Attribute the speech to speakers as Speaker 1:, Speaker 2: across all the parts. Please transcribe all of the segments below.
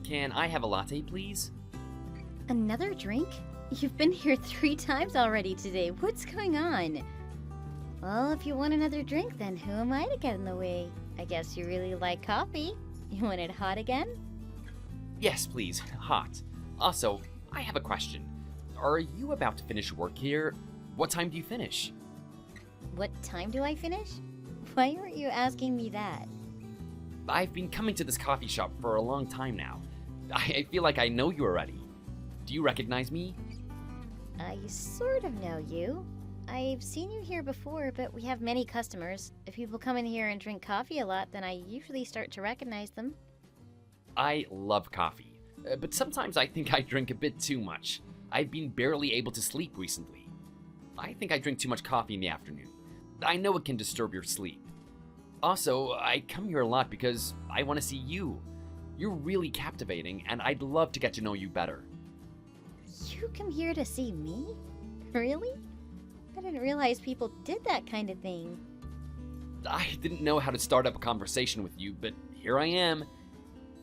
Speaker 1: Can I have a latte, please?
Speaker 2: Another drink? You've been here 3 times already today. What's going on? Well, if you want another drink, then who am I to get in the way? I guess you really like coffee. You want it hot again?
Speaker 1: Yes, please. Hot. Also, I have a question. Are you about to finish work here? What time do you finish?
Speaker 2: What time do I finish? Why weren't you asking me that?
Speaker 1: I've been coming to this coffee shop for a long time now. I feel like I know you already. Do you recognize me?
Speaker 2: I sort of know you. I've seen you here before, but we have many customers. If people come in here and drink coffee a lot, then I usually start to recognize them.
Speaker 1: I love coffee, but sometimes I think I drink a bit too much. I've been barely able to sleep recently. I think I drink too much coffee in the afternoon. I know it can disturb your sleep. Also, I come here a lot because I want to see you. You're really captivating, and I'd love to get to know you better.
Speaker 2: You come here to see me? Really? I didn't realize people did that kind of thing.
Speaker 1: I didn't know how to start up a conversation with you, but here I am.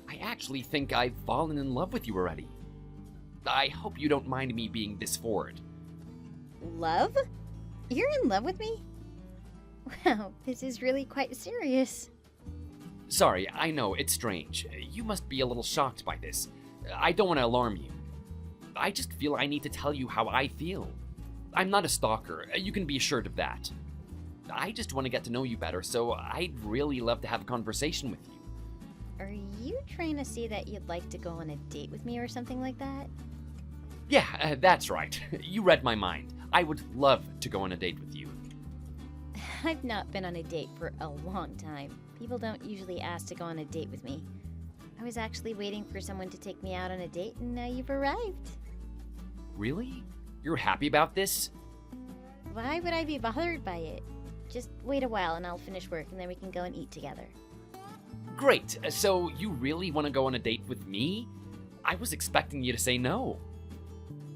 Speaker 1: I actually think I've fallen in love with you already. I hope you don't mind me being this forward.
Speaker 2: Love? You're in love with me? Wow, this is really quite serious.
Speaker 1: Sorry, I know, it's strange. You must be a little shocked by this. I don't want to alarm you. I just feel I need to tell you how I feel. I'm not a stalker, you can be assured of that. I just want to get to know you better, so I'd really love to have a conversation with you.
Speaker 2: Are you trying to say that you'd like to go on a date with me or something like that?
Speaker 1: Yeah, that's right. You read my mind. I would love to go on a date with you.
Speaker 2: I've not been on a date for a long time. People don't usually ask to go on a date with me. I was actually waiting for someone to take me out on a date, and now you've arrived.
Speaker 1: Really? You're happy about this?
Speaker 2: Why would I be bothered by it? Just wait a while and I'll finish work and then we can go and eat together.
Speaker 1: Great, so you really want to go on a date with me? I was expecting you to say no.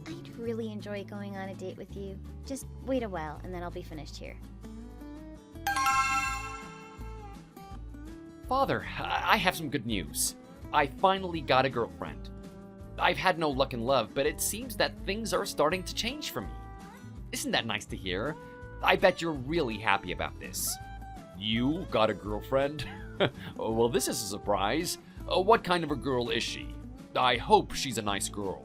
Speaker 2: I'd really enjoy going on a date with you. Just wait a while and then I'll be finished here.
Speaker 1: Father, I have some good news. I finally got a girlfriend. I've had no luck in love, but it seems that things are starting to change for me. Isn't that nice to hear? I bet you're really happy about this. You got a girlfriend? Oh, well, this is a surprise. What kind of a girl is she? I hope she's a nice girl.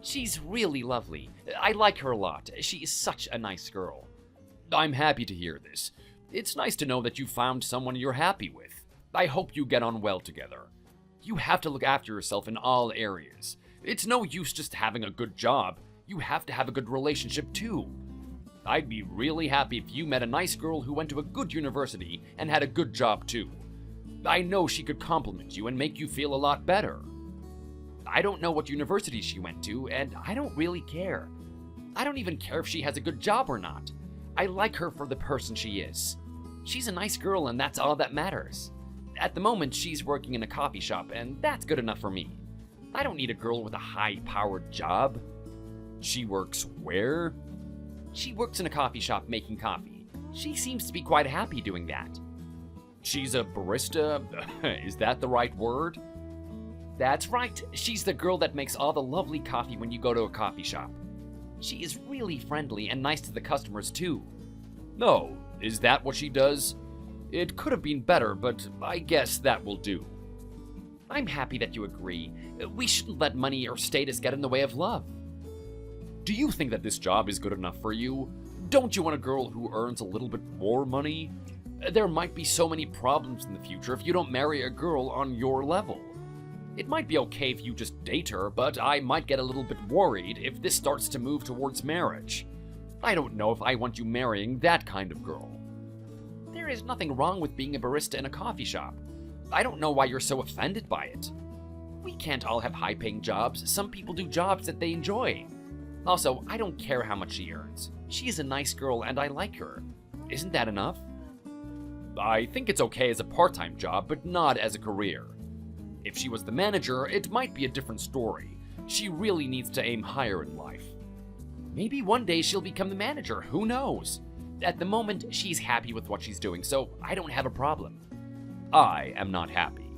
Speaker 1: She's really lovely. I like her a lot. She is such a nice girl. I'm happy to hear this. It's nice to know that you found someone you're happy with. I hope you get on well together. You have to look after yourself in all areas. It's no use just having a good job. You have to have a good relationship too. I'd be really happy if you met a nice girl who went to a good university and had a good job too. I know she could compliment you and make you feel a lot better. I don't know what university she went to, and I don't really care. I don't even care if she has a good job or not. I like her for the person she is. She's a nice girl, and that's all that matters. At the moment, she's working in a coffee shop, and that's good enough for me. I don't need a girl with a high-powered job. She works where? She works in a coffee shop making coffee. She seems to be quite happy doing that. She's a barista? Is that the right word? That's right. She's the girl that makes all the lovely coffee when you go to a coffee shop. She is really friendly and nice to the customers too. No, is that what she does? It could have been better, but I guess that will do. I'm happy that you agree. We shouldn't let money or status get in the way of love. Do you think that this job is good enough for you? Don't you want a girl who earns a little bit more money? There might be so many problems in the future if you don't marry a girl on your level. It might be okay if you just date her, but I might get a little bit worried if this starts to move towards marriage. I don't know if I want you marrying that kind of girl. There is nothing wrong with being a barista in a coffee shop. I don't know why you're so offended by it. We can't all have high-paying jobs. Some people do jobs that they enjoy. Also, I don't care how much she earns. She is a nice girl and I like her. Isn't that enough? I think it's okay as a part-time job, but not as a career. If she was the manager, it might be a different story. She really needs to aim higher in life. Maybe one day she'll become the manager, who knows? At the moment, she's happy with what she's doing, so I don't have a problem. I am not happy.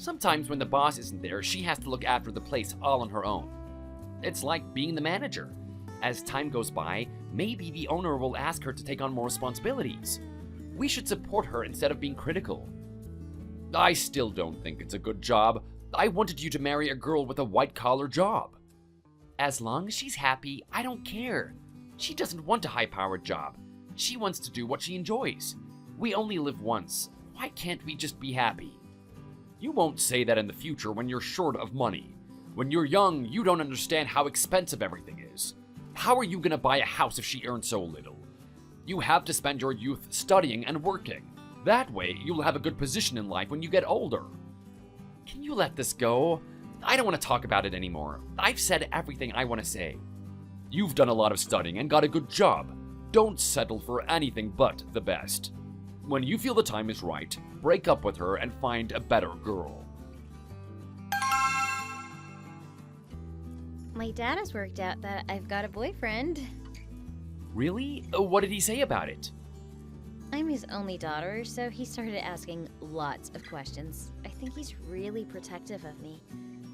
Speaker 1: Sometimes when the boss isn't there, she has to look after the place all on her own. It's like being the manager. As time goes by, maybe the owner will ask her to take on more responsibilities. We should support her instead of being critical. I still don't think it's a good job. I wanted you to marry a girl with a white-collar job. As long as she's happy, I don't care. She doesn't want a high-powered job. She wants to do what she enjoys. We only live once. Why can't we just be happy? You won't say that in the future when you're short of money. When you're young, you don't understand how expensive everything is. How are you gonna buy a house if she earns so little? You have to spend your youth studying and working. That way, you'll have a good position in life when you get older. Can you let this go? I don't want to talk about it anymore. I've said everything I want to say. You've done a lot of studying and got a good job. Don't settle for anything but the best. When you feel the time is right, break up with her and find a better girl.
Speaker 2: My dad has worked out that I've got a boyfriend.
Speaker 1: Really? What did he say about it?
Speaker 2: I'm his only daughter, so he started asking lots of questions. I think he's really protective of me.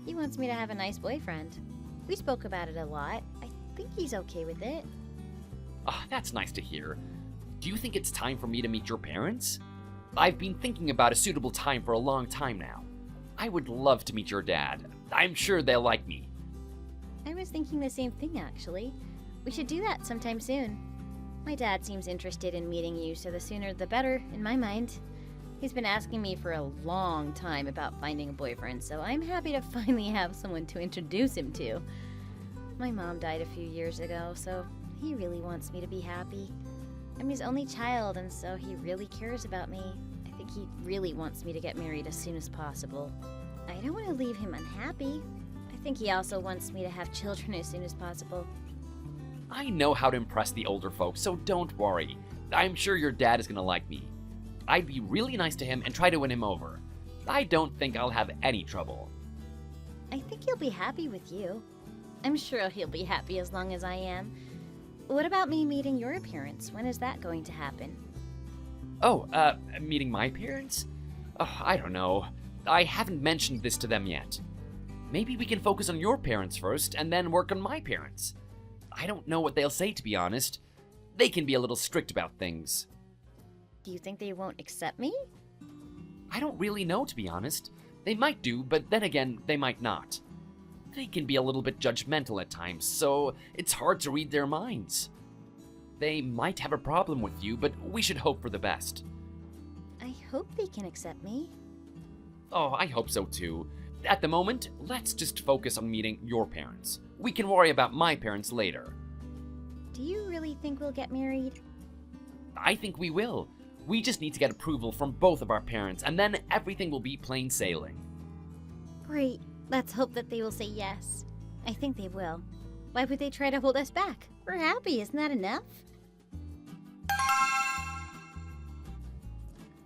Speaker 2: He wants me to have a nice boyfriend. We spoke about it a lot. I think he's okay with it.
Speaker 1: That's nice to hear. Do you think it's time for me to meet your parents? I've been thinking about a suitable time for a long time now. I would love to meet your dad. I'm sure they'll like me.
Speaker 2: I was thinking the same thing, actually. We should do that sometime soon. My dad seems interested in meeting you, so the sooner the better, in my mind. He's been asking me for a long time about finding a boyfriend, so I'm happy to finally have someone to introduce him to. My mom died a few years ago, so he really wants me to be happy. I'm his only child, and so he really cares about me. I think he really wants me to get married as soon as possible. I don't want to leave him unhappy. I think he also wants me to have children as soon as possible.
Speaker 1: I know how to impress the older folks, so don't worry. I'm sure your dad is gonna like me. I'd be really nice to him and try to win him over. I don't think I'll have any trouble.
Speaker 2: I think he'll be happy with you. I'm sure he'll be happy as long as I am. What about me meeting your parents? When is that going to happen?
Speaker 1: Meeting my parents? I don't know. I haven't mentioned this to them yet. Maybe we can focus on your parents first and then work on my parents. I don't know what they'll say, to be honest. They can be a little strict about things.
Speaker 2: Do you think they won't accept me?
Speaker 1: I don't really know, to be honest. They might do, but then again, they might not. They can be a little bit judgmental at times, so it's hard to read their minds. They might have a problem with you, but we should hope for the best.
Speaker 2: I hope they can accept me.
Speaker 1: Oh, I hope so too. At the moment, let's just focus on meeting your parents. We can worry about my parents later.
Speaker 2: Do you really think we'll get married?
Speaker 1: I think we will. We just need to get approval from both of our parents, and then everything will be plain sailing.
Speaker 2: Great. Let's hope that they will say yes. I think they will. Why would they try to hold us back? We're happy, isn't that enough?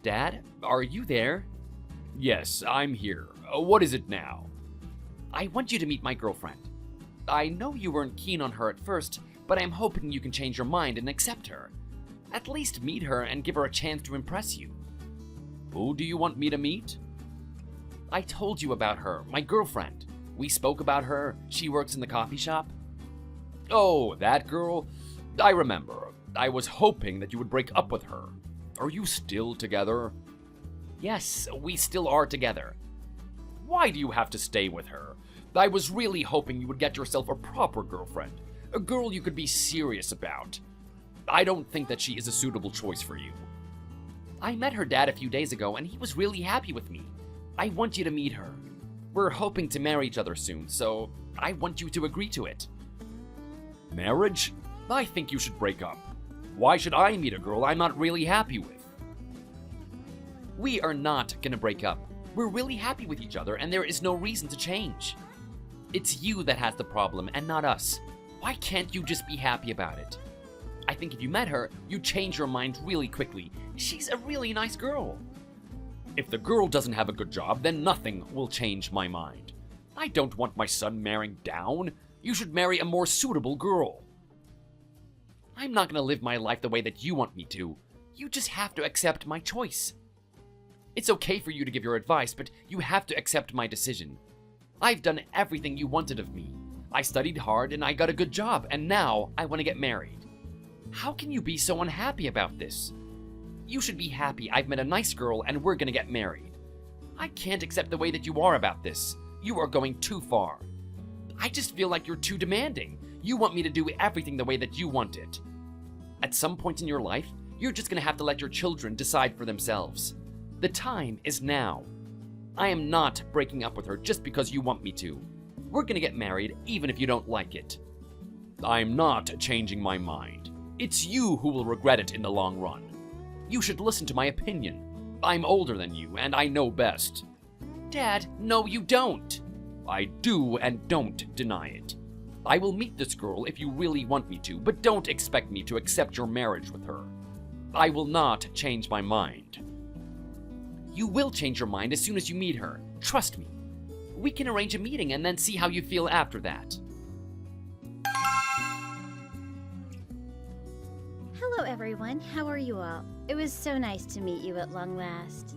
Speaker 1: Dad, are you there? Yes, I'm here. What is it now? I want you to meet my girlfriend. I know you weren't keen on her at first, but I'm hoping you can change your mind and accept her. At least meet her and give her a chance to impress you. Who do you want me to meet? I told you about her, my girlfriend. We spoke about her. She works in the coffee shop. Oh, that girl? I remember. I was hoping that you would break up with her. Are you still together? Yes, we still are together. Why do you have to stay with her? I was really hoping you would get yourself a proper girlfriend. A girl you could be serious about. I don't think that she is a suitable choice for you. I met her dad a few days ago and he was really happy with me. I want you to meet her. We're hoping to marry each other soon, so I want you to agree to it. Marriage? I think you should break up. Why should I meet a girl I'm not really happy with? We are not gonna break up. We're really happy with each other and there is no reason to change. It's you that has the problem and not us. Why can't you just be happy about it? I think if you met her, you'd change your mind really quickly. She's a really nice girl. If the girl doesn't have a good job, then nothing will change my mind. I don't want my son marrying down. You should marry a more suitable girl. I'm not gonna live my life the way that you want me to. You just have to accept my choice. It's okay for you to give your advice, but you have to accept my decision. I've done everything you wanted of me. I studied hard and I got a good job, and now I want to get married. How can you be so unhappy about this? You should be happy I've met a nice girl and we're gonna get married. I can't accept the way that you are about this. You are going too far. I just feel like you're too demanding. You want me to do everything the way that you want it. At some point in your life, you're just gonna have to let your children decide for themselves. The time is now. I am not breaking up with her just because you want me to. We're gonna get married even if you don't like it. I'm not changing my mind. It's you who will regret it in the long run. You should listen to my opinion. I'm older than you and I know best. Dad, no you don't. I do and don't deny it. I will meet this girl if you really want me to, but don't expect me to accept your marriage with her. I will not change my mind. You will change your mind as soon as you meet her. Trust me. We can arrange a meeting and then see how you feel after that.
Speaker 2: Hello, everyone. How are you all? It was so nice to meet you at long last.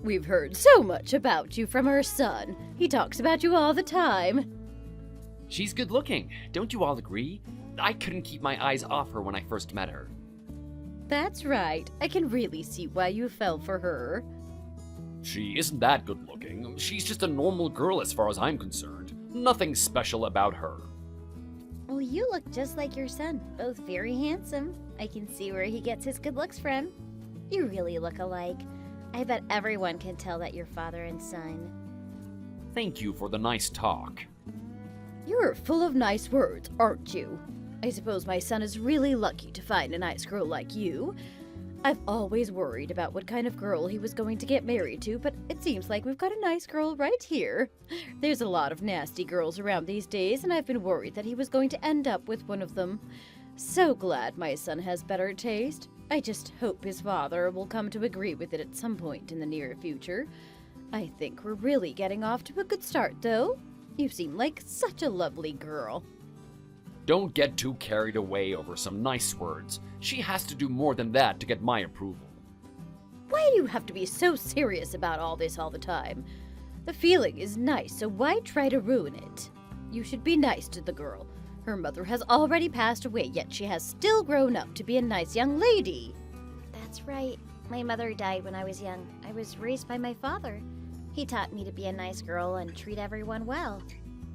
Speaker 3: We've heard so much about you from her son. He talks about you all the time.
Speaker 1: She's good looking, don't you all agree? I couldn't keep my eyes off her when I first met her.
Speaker 3: That's right. I can really see why you fell for her.
Speaker 1: She isn't that good looking. She's just a normal girl as far as I'm concerned. Nothing special about her.
Speaker 2: Well, you look just like your son, both very handsome. I can see where he gets his good looks from. You really look alike. I bet everyone can tell that you're father and son.
Speaker 1: Thank you for the nice talk.
Speaker 3: You're full of nice words, aren't you? I suppose my son is really lucky to find a nice girl like you. I've always worried about what kind of girl he was going to get married to, but it seems like we've got a nice girl right here. There's a lot of nasty girls around these days, and I've been worried that he was going to end up with one of them. So glad my son has better taste. I just hope his father will come to agree with it at some point in the near future. I think we're really getting off to a good start, though. You seem like such a lovely girl.
Speaker 1: Don't get too carried away over some nice words. She has to do more than that to get my approval.
Speaker 3: Why do you have to be so serious about all this all the time? The feeling is nice, so why try to ruin it? You should be nice to the girl. Her mother has already passed away, yet she has still grown up to be a nice young lady.
Speaker 2: That's right. My mother died when I was young. I was raised by my father. He taught me to be a nice girl and treat everyone well.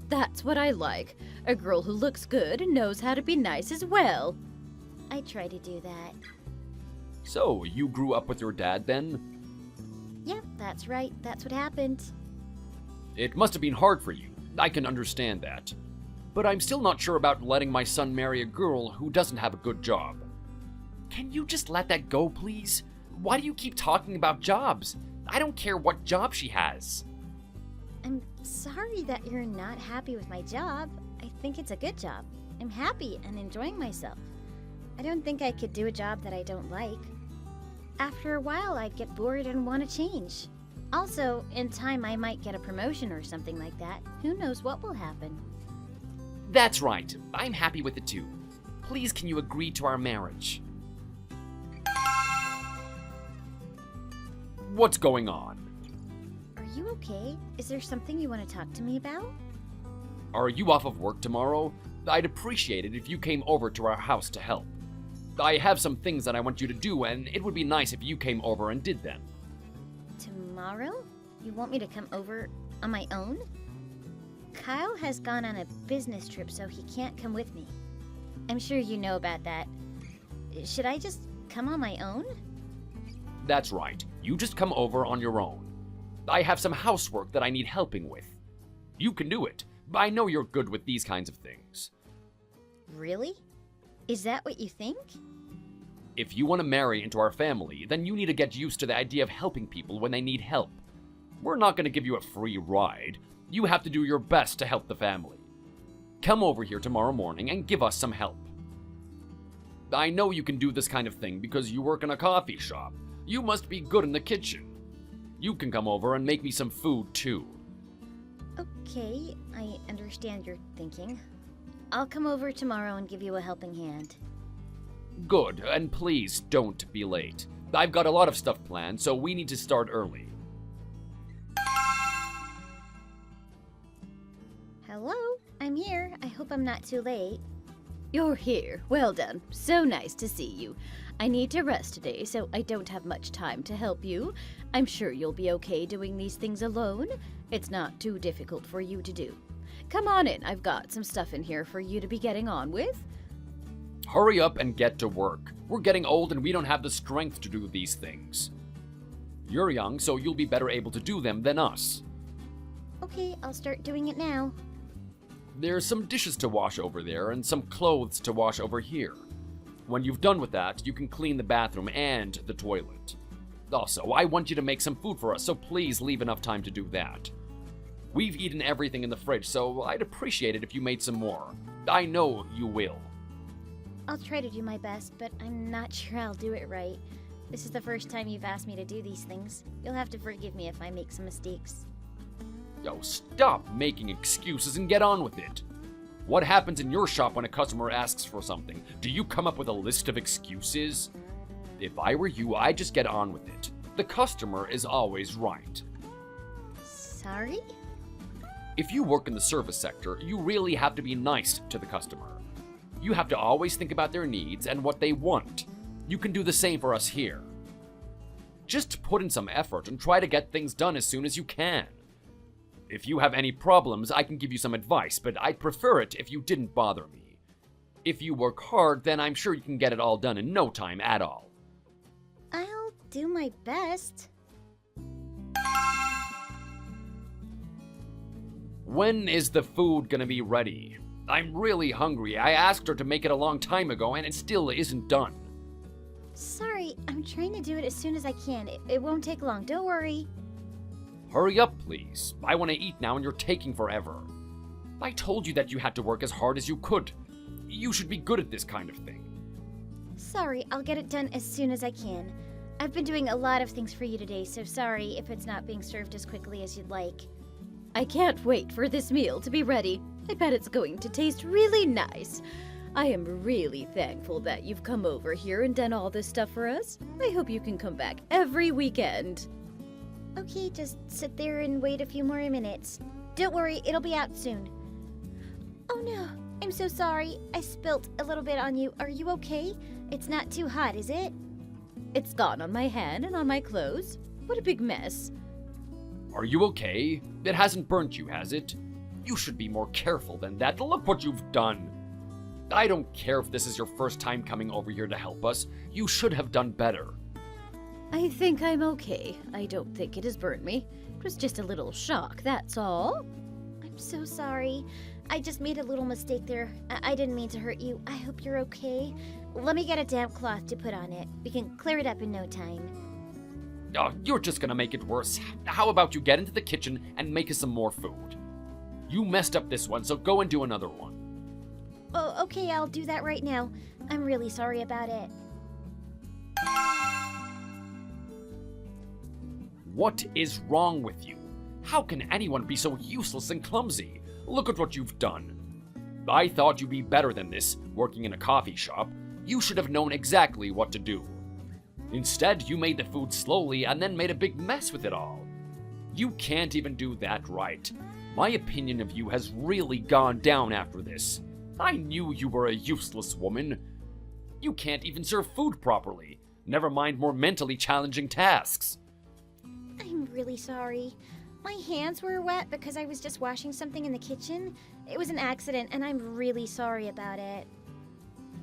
Speaker 3: That's what I like. A girl who looks good and knows how to be nice as well.
Speaker 2: I try to do that.
Speaker 1: So, you grew up with your dad then?
Speaker 2: Yep, that's right. That's what happened.
Speaker 1: It must have been hard for you. I can understand that. But I'm still not sure about letting my son marry a girl who doesn't have a good job. Can you just let that go, please? Why do you keep talking about jobs? I don't care what job she has.
Speaker 2: I'm sorry that you're not happy with my job. I think it's a good job. I'm happy and enjoying myself. I don't think I could do a job that I don't like. After a while, I'd get bored and want to change. Also, in time, I might get a promotion or something like that. Who knows what will happen?
Speaker 1: That's right. I'm happy with it too. Please, can you agree to our marriage? What's going on?
Speaker 2: Are you okay? Is there something you want to talk to me about?
Speaker 1: Are you off of work tomorrow? I'd appreciate it if you came over to our house to help. I have some things that I want you to do, and it would be nice if you came over and did them.
Speaker 2: Tomorrow? You want me to come over on my own? Kyle has gone on a business trip, so he can't come with me. I'm sure you know about that. Should I just come on my own?
Speaker 1: That's right. You just come over on your own. I have some housework that I need helping with. You can do it. I know you're good with these kinds of things.
Speaker 2: Really? Is that what you think?
Speaker 1: If you want to marry into our family, then you need to get used to the idea of helping people when they need help. We're not going to give you a free ride. You have to do your best to help the family. Come over here tomorrow morning and give us some help. I know you can do this kind of thing because you work in a coffee shop. You must be good in the kitchen. You can come over and make me some food too.
Speaker 2: Okay, I understand your thinking. I'll come over tomorrow and give you a helping hand.
Speaker 1: Good, and please don't be late. I've got a lot of stuff planned, so we need to start early.
Speaker 2: Hello? I'm here. I hope I'm not too late.
Speaker 3: You're here. Well done. So nice to see you. I need to rest today, so I don't have much time to help you. I'm sure you'll be okay doing these things alone. It's not too difficult for you to do. Come on in. I've got some stuff in here for you to be getting on with.
Speaker 1: Hurry up and get to work. We're getting old and we don't have the strength to do these things. You're young, so you'll be better able to do them than us.
Speaker 2: Okay, I'll start doing it now.
Speaker 1: There's some dishes to wash over there and some clothes to wash over here. When you've done with that, you can clean the bathroom and the toilet. Also, I want you to make some food for us, so please leave enough time to do that. We've eaten everything in the fridge, so I'd appreciate it if you made some more. I know you will.
Speaker 2: I'll try to do my best, but I'm not sure I'll do it right. This is the first time you've asked me to do these things. You'll have to forgive me if I make some mistakes.
Speaker 1: Yo, stop making excuses and get on with it. What happens in your shop when a customer asks for something? Do you come up with a list of excuses? If I were you, I'd just get on with it. The customer is always right.
Speaker 2: Sorry?
Speaker 1: If you work in the service sector, you really have to be nice to the customer. You have to always think about their needs and what they want. You can do the same for us here. Just put in some effort and try to get things done as soon as you can. If you have any problems, I can give you some advice, but I'd prefer it if you didn't bother me. If you work hard, then I'm sure you can get it all done in no time at all.
Speaker 2: I'll do my best.
Speaker 1: When is the food gonna be ready? I'm really hungry. I asked her to make it a long time ago and it still isn't done.
Speaker 2: Sorry, I'm trying to do it as soon as I can. It won't take long, don't worry.
Speaker 1: Hurry up, please. I want to eat now and you're taking forever. I told you that you had to work as hard as you could. You should be good at this kind of thing.
Speaker 2: Sorry, I'll get it done as soon as I can. I've been doing a lot of things for you today, so sorry if it's not being served as quickly as you'd like.
Speaker 3: I can't wait for this meal to be ready. I bet it's going to taste really nice. I am really thankful that you've come over here and done all this stuff for us. I hope you can come back every weekend.
Speaker 2: Okay, just sit there and wait a few more minutes. Don't worry, it'll be out soon. Oh no, I'm so sorry. I spilt a little bit on you. Are you okay? It's not too hot, is it?
Speaker 3: It's gone on my hand and on my clothes. What a big mess.
Speaker 1: Are you okay? It hasn't burnt you, has it? You should be more careful than that. Look what you've done. I don't care if this is your first time coming over here to help us. You should have done better.
Speaker 3: I think I'm okay. I don't think it has burned me. It was just a little shock, that's all.
Speaker 2: I'm so sorry. I just made a little mistake there. I didn't mean to hurt you. I hope you're okay. Let me get a damp cloth to put on it. We can clear it up in no time.
Speaker 1: Oh, you're just gonna make it worse. How about you get into the kitchen and make us some more food? You messed up this one, so go and do another one.
Speaker 2: Oh, okay, I'll do that right now. I'm really sorry about it.
Speaker 1: What is wrong with you? How can anyone be so useless and clumsy? Look at what you've done. I thought you'd be better than this, working in a coffee shop. You should have known exactly what to do. Instead, you made the food slowly and then made a big mess with it all. You can't even do that right. My opinion of you has really gone down after this. I knew you were a useless woman. You can't even serve food properly, never mind more mentally challenging tasks.
Speaker 2: I'm really sorry. My hands were wet because I was just washing something in the kitchen. It was an accident, and I'm really sorry about it.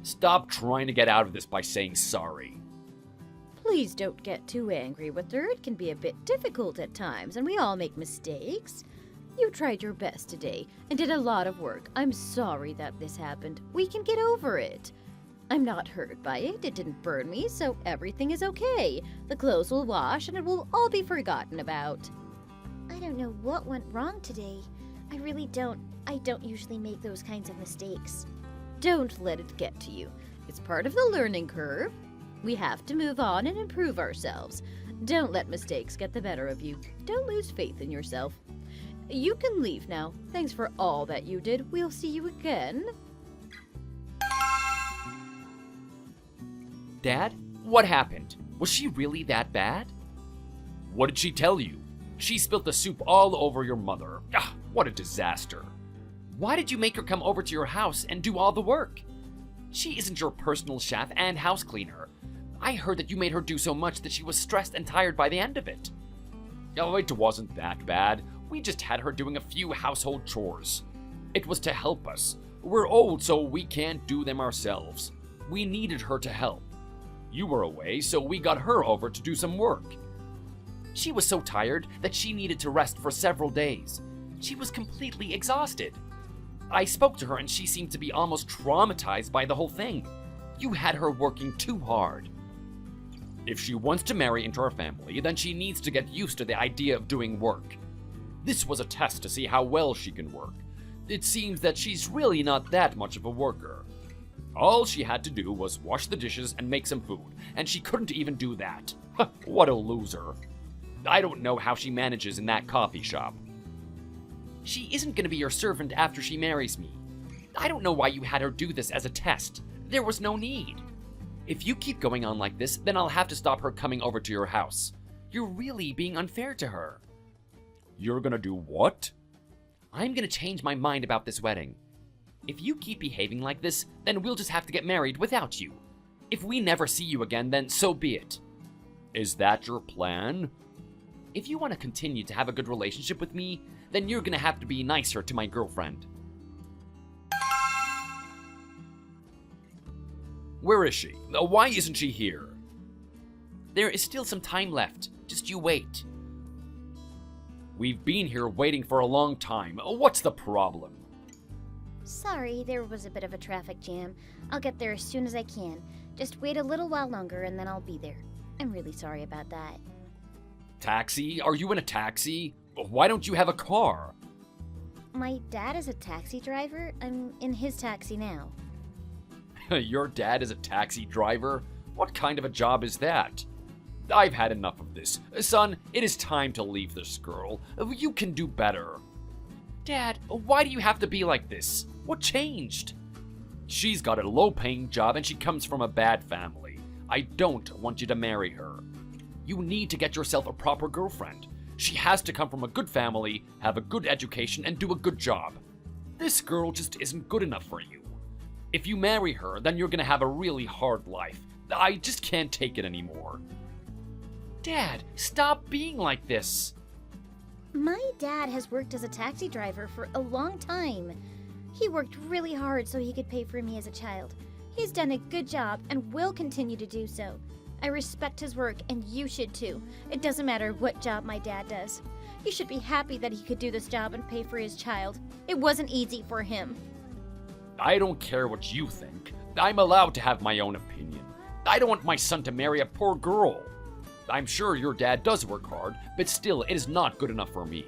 Speaker 1: Stop trying to get out of this by saying sorry.
Speaker 3: Please don't get too angry with her. It can be a bit difficult at times, and we all make mistakes. You tried your best today and did a lot of work. I'm sorry that this happened. We can get over it. I'm not hurt by it. It didn't burn me, so everything is okay. The clothes will wash and it will all be forgotten about.
Speaker 2: I don't know what went wrong today. I really don't. I don't usually make those kinds of mistakes.
Speaker 3: Don't let it get to you. It's part of the learning curve. We have to move on and improve ourselves. Don't let mistakes get the better of you. Don't lose faith in yourself. You can leave now. Thanks for all that you did. We'll see you again.
Speaker 1: Dad, what happened? Was she really that bad? What did she tell you? She spilt the soup all over your mother. Ah, what a disaster. Why did you make her come over to your house and do all the work? She isn't your personal chef and house cleaner. I heard that you made her do so much that she was stressed and tired by the end of it. Oh, it wasn't that bad. We just had her doing a few household chores. It was to help us. We're old, so we can't do them ourselves. We needed her to help. You were away, so we got her over to do some work. She was so tired that she needed to rest for several days. She was completely exhausted. I spoke to her and she seemed to be almost traumatized by the whole thing. You had her working too hard. If she wants to marry into our family, then she needs to get used to the idea of doing work. This was a test to see how well she can work. It seems that she's really not that much of a worker. All she had to do was wash the dishes and make some food, and she couldn't even do that. What a loser. I don't know how she manages in that coffee shop. She isn't going to be your servant after she marries me. I don't know why you had her do this as a test. There was no need. If you keep going on like this, then I'll have to stop her coming over to your house. You're really being unfair to her. You're gonna do what? I'm gonna change my mind about this wedding. If you keep behaving like this, then we'll just have to get married without you. If we never see you again, then so be it. Is that your plan? If you want to continue to have a good relationship with me, then you're gonna have to be nicer to my girlfriend. Where is she? Why isn't she here? There is still some time left. Just you wait. We've been here waiting for a long time. What's the problem?
Speaker 2: Sorry, there was a bit of a traffic jam. I'll get there as soon as I can. Just wait a little while longer and then I'll be there. I'm really sorry about that.
Speaker 1: Taxi? Are you in a taxi? Why don't you have a car?
Speaker 2: My dad is a taxi driver. I'm in his taxi now.
Speaker 1: Your dad is a taxi driver? What kind of a job is that? I've had enough of this. Son, it is time to leave this girl. You can do better. Dad, why do you have to be like this? What changed? She's got a low-paying job and she comes from a bad family. I don't want you to marry her. You need to get yourself a proper girlfriend. She has to come from a good family, have a good education, and do a good job. This girl just isn't good enough for you. If you marry her, then you're gonna have a really hard life. I just can't take it anymore. Dad, stop being like this.
Speaker 2: My dad has worked as a taxi driver for a long time. He worked really hard so he could pay for me as a child. He's done a good job and will continue to do so. I respect his work and you should too. It doesn't matter what job my dad does. He should be happy that he could do this job and pay for his child. It wasn't easy for him.
Speaker 1: I don't care what you think. I'm allowed to have my own opinion. I don't want my son to marry a poor girl. I'm sure your dad does work hard, but still, it is not good enough for me.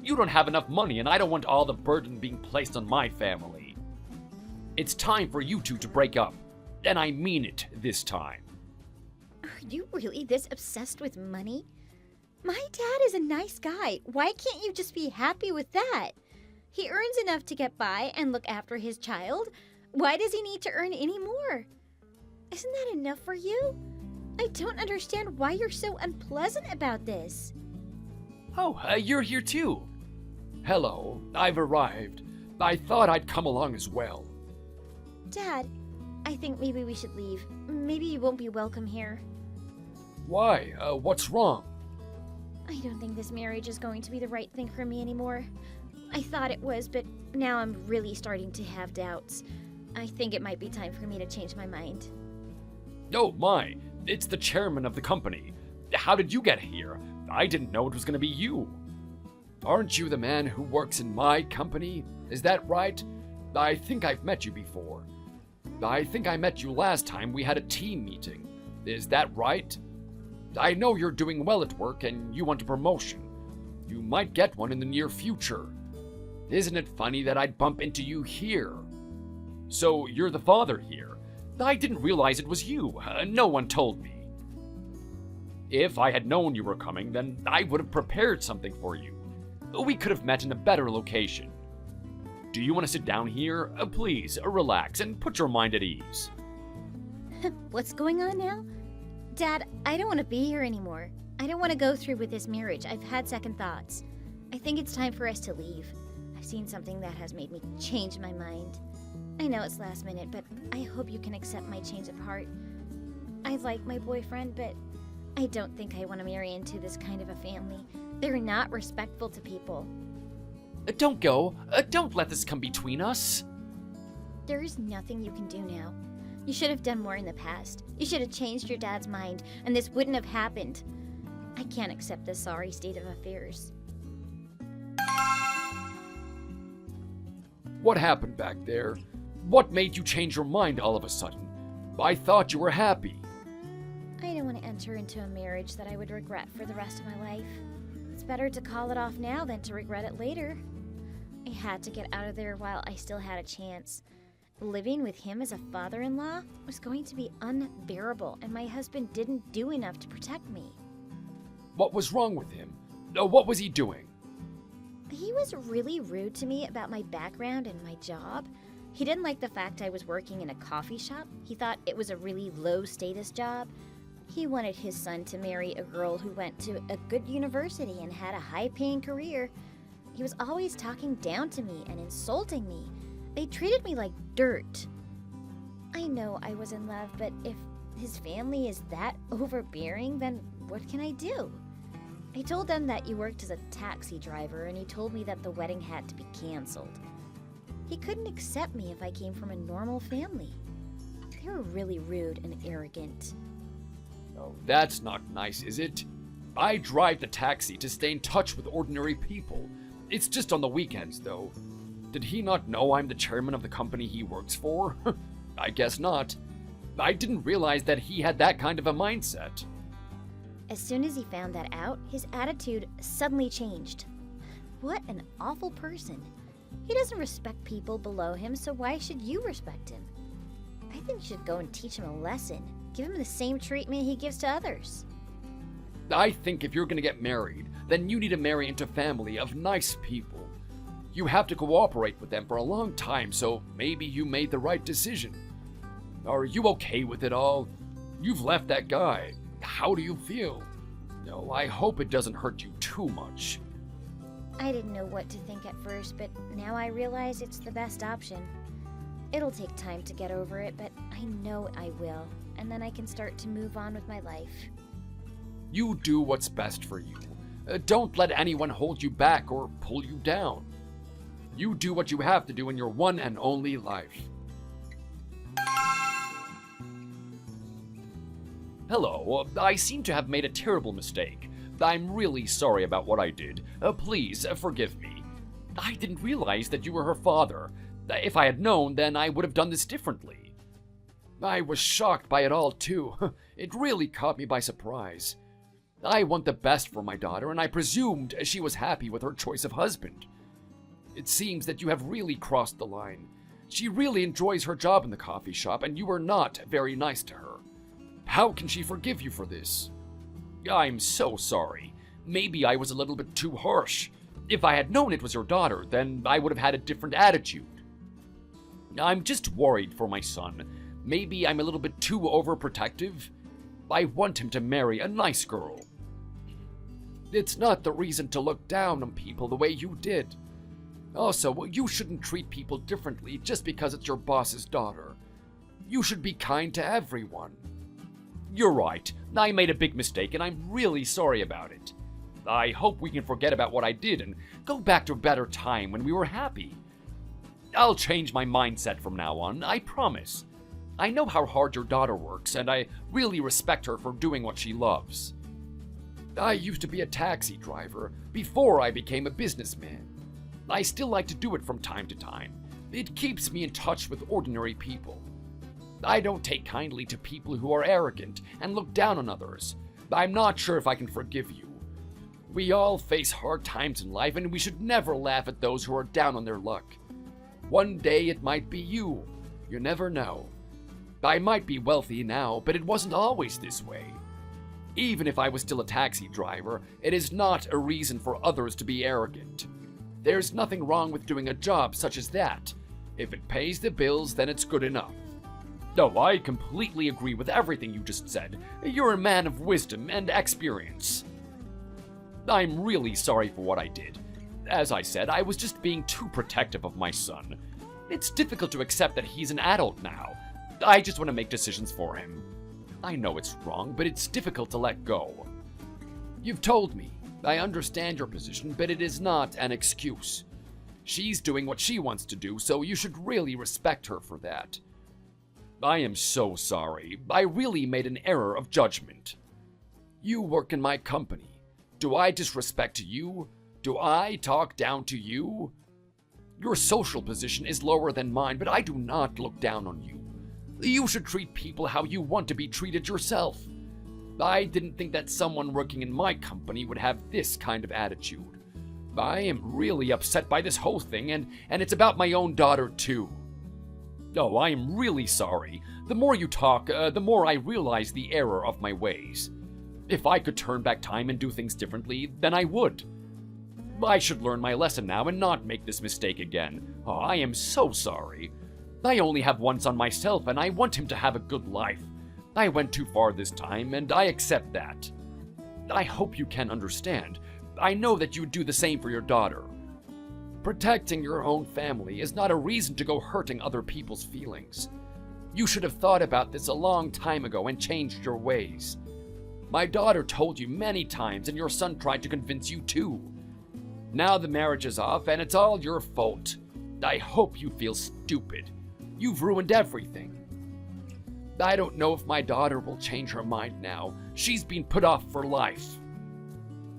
Speaker 1: You don't have enough money, and I don't want all the burden being placed on my family. It's time for you two to break up, and I mean it this time.
Speaker 2: Are you really this obsessed with money? My dad is a nice guy. Why can't you just be happy with that? He earns enough to get by and look after his child. Why does he need to earn any more? Isn't that enough for you? I don't understand why you're so unpleasant about this.
Speaker 1: Oh, you're here too. Hello, I've arrived. I thought I'd come along as well.
Speaker 2: Dad, I think maybe we should leave. Maybe you won't be welcome here.
Speaker 1: Why? What's wrong?
Speaker 2: I don't think this marriage is going to be the right thing for me anymore. I thought it was, but now I'm really starting to have doubts. I think it might be time for me to change my mind.
Speaker 1: Oh my, it's the chairman of the company. How did you get here? I didn't know it was going to be you. Aren't you the man who works in my company? Is that right? I think I've met you before. I think I met you last time we had a team meeting. Is that right? I know you're doing well at work and you want a promotion. You might get one in the near future. Isn't it funny that I'd bump into you here? So you're the father here. I didn't realize it was you. No one told me. If I had known you were coming, then I would have prepared something for you. We could have met in a better location. Do you want to sit down here? Please, relax and put your mind at ease.
Speaker 2: What's going on now? Dad, I don't want to be here anymore. I don't want to go through with this marriage. I've had second thoughts. I think it's time for us to leave. I've seen something that has made me change my mind. I know it's last minute, but I hope you can accept my change of heart. I like my boyfriend, but I don't think I want to marry into this kind of a family. They're not respectful to people.
Speaker 1: Don't go. Don't let this come between us.
Speaker 2: There is nothing you can do now. You should have done more in the past. You should have changed your dad's mind, and this wouldn't have happened. I can't accept this sorry state of affairs.
Speaker 1: What happened back there? What made you change your mind all of a sudden? I thought you were happy.
Speaker 2: I don't want to enter into a marriage that I would regret for the rest of my life. It's better to call it off now than to regret it later. I had to get out of there while I still had a chance. Living with him as a father-in-law was going to be unbearable, and my husband didn't do enough to protect me.
Speaker 1: What was wrong with him? What was he doing?
Speaker 2: He was really rude to me about my background and my job. He didn't like the fact I was working in a coffee shop. He thought it was a really low-status job. He wanted his son to marry a girl who went to a good university and had a high-paying career. He was always talking down to me and insulting me. They treated me like dirt. I know I was in love, but if his family is that overbearing, then what can I do? I told them that he worked as a taxi driver, and he told me that the wedding had to be canceled. He couldn't accept me if I came from a normal family. They were really rude and arrogant.
Speaker 1: Oh, that's not nice, is it? I drive the taxi to stay in touch with ordinary people. It's just on the weekends, though. Did he not know I'm the chairman of the company he works for? I guess not. I didn't realize that he had that kind of a mindset.
Speaker 2: As soon as he found that out, his attitude suddenly changed. What an awful person. He doesn't respect people below him, so why should you respect him? I think you should go and teach him a lesson. Give him the same treatment he gives to others.
Speaker 1: I think if you're gonna get married, then you need to marry into a family of nice people. You have to cooperate with them for a long time, so maybe you made the right decision. Are you okay with it all? You've left that guy. How do you feel? No, I hope it doesn't hurt you too much.
Speaker 2: I didn't know what to think at first, but now I realize it's the best option. It'll take time to get over it, but I know I will, and then I can start to move on with my life.
Speaker 1: You do what's best for you. Don't let anyone hold you back or pull you down. You do what you have to do in your one and only life. Hello, I seem to have made a terrible mistake. I'm really sorry about what I did. Please, forgive me. I didn't realize that you were her father. If I had known, then I would have done this differently. I was shocked by it all, too. It really caught me by surprise. I want the best for my daughter, and I presumed she was happy with her choice of husband. It seems that you have really crossed the line. She really enjoys her job in the coffee shop, and you were not very nice to her. How can she forgive you for this? I'm so sorry. Maybe I was a little bit too harsh. If I had known it was your daughter, then I would have had a different attitude. I'm just worried for my son. Maybe I'm a little bit too overprotective. I want him to marry a nice girl. It's not the reason to look down on people the way you did. Also, you shouldn't treat people differently just because it's your boss's daughter. You should be kind to everyone. You're right. I made a big mistake, and I'm really sorry about it. I hope we can forget about what I did and go back to a better time when we were happy. I'll change my mindset from now on, I promise. I know how hard your daughter works, and I really respect her for doing what she loves. I used to be a taxi driver before I became a businessman. I still like to do it from time to time. It keeps me in touch with ordinary people. I don't take kindly to people who are arrogant and look down on others. I'm not sure if I can forgive you. We all face hard times in life, and we should never laugh at those who are down on their luck. One day it might be you. You never know. I might be wealthy now, but it wasn't always this way. Even if I was still a taxi driver, it is not a reason for others to be arrogant. There's nothing wrong with doing a job such as that. If it pays the bills, then it's good enough. No, I completely agree with everything you just said. You're a man of wisdom and experience. I'm really sorry for what I did. As I said, I was just being too protective of my son. It's difficult to accept that he's an adult now. I just want to make decisions for him. I know it's wrong, but it's difficult to let go. You've told me. I understand your position, but it is not an excuse. She's doing what she wants to do, so you should really respect her for that. I am so sorry. I really made an error of judgment. You work in my company. Do I disrespect you? Do I talk down to you? Your social position is lower than mine, but I do not look down on you. You should treat people how you want to be treated yourself. I didn't think that someone working in my company would have this kind of attitude. I am really upset by this whole thing, and it's about my own daughter, too. Oh, I am really sorry. The more you talk, the more I realize the error of my ways. If I could turn back time and do things differently, then I would. I should learn my lesson now and not make this mistake again. Oh, I am so sorry. I only have one son myself, and I want him to have a good life. I went too far this time, and I accept that. I hope you can understand. I know that you would do the same for your daughter. Protecting your own family is not a reason to go hurting other people's feelings. You should have thought about this a long time ago and changed your ways. My daughter told you many times, and your son tried to convince you too. Now the marriage is off, and it's all your fault. I hope you feel stupid. You've ruined everything. I don't know if my daughter will change her mind now. She's been put off for life.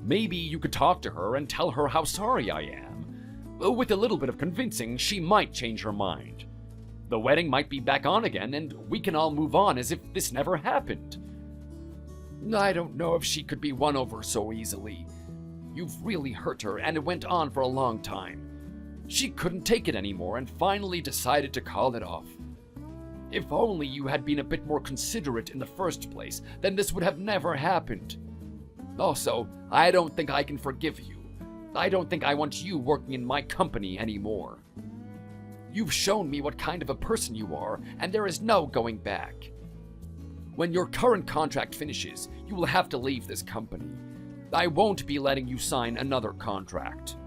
Speaker 1: Maybe you could talk to her and tell her how sorry I am. With a little bit of convincing, she might change her mind. The wedding might be back on again, and we can all move on as if this never happened. I don't know if she could be won over so easily. You've really hurt her, and it went on for a long time. She couldn't take it anymore and finally decided to call it off. If only you had been a bit more considerate in the first place, then this would have never happened. Also, I don't think I can forgive you. I don't think I want you working in my company anymore. You've shown me what kind of a person you are, and there is no going back. When your current contract finishes, you will have to leave this company. I won't be letting you sign another contract.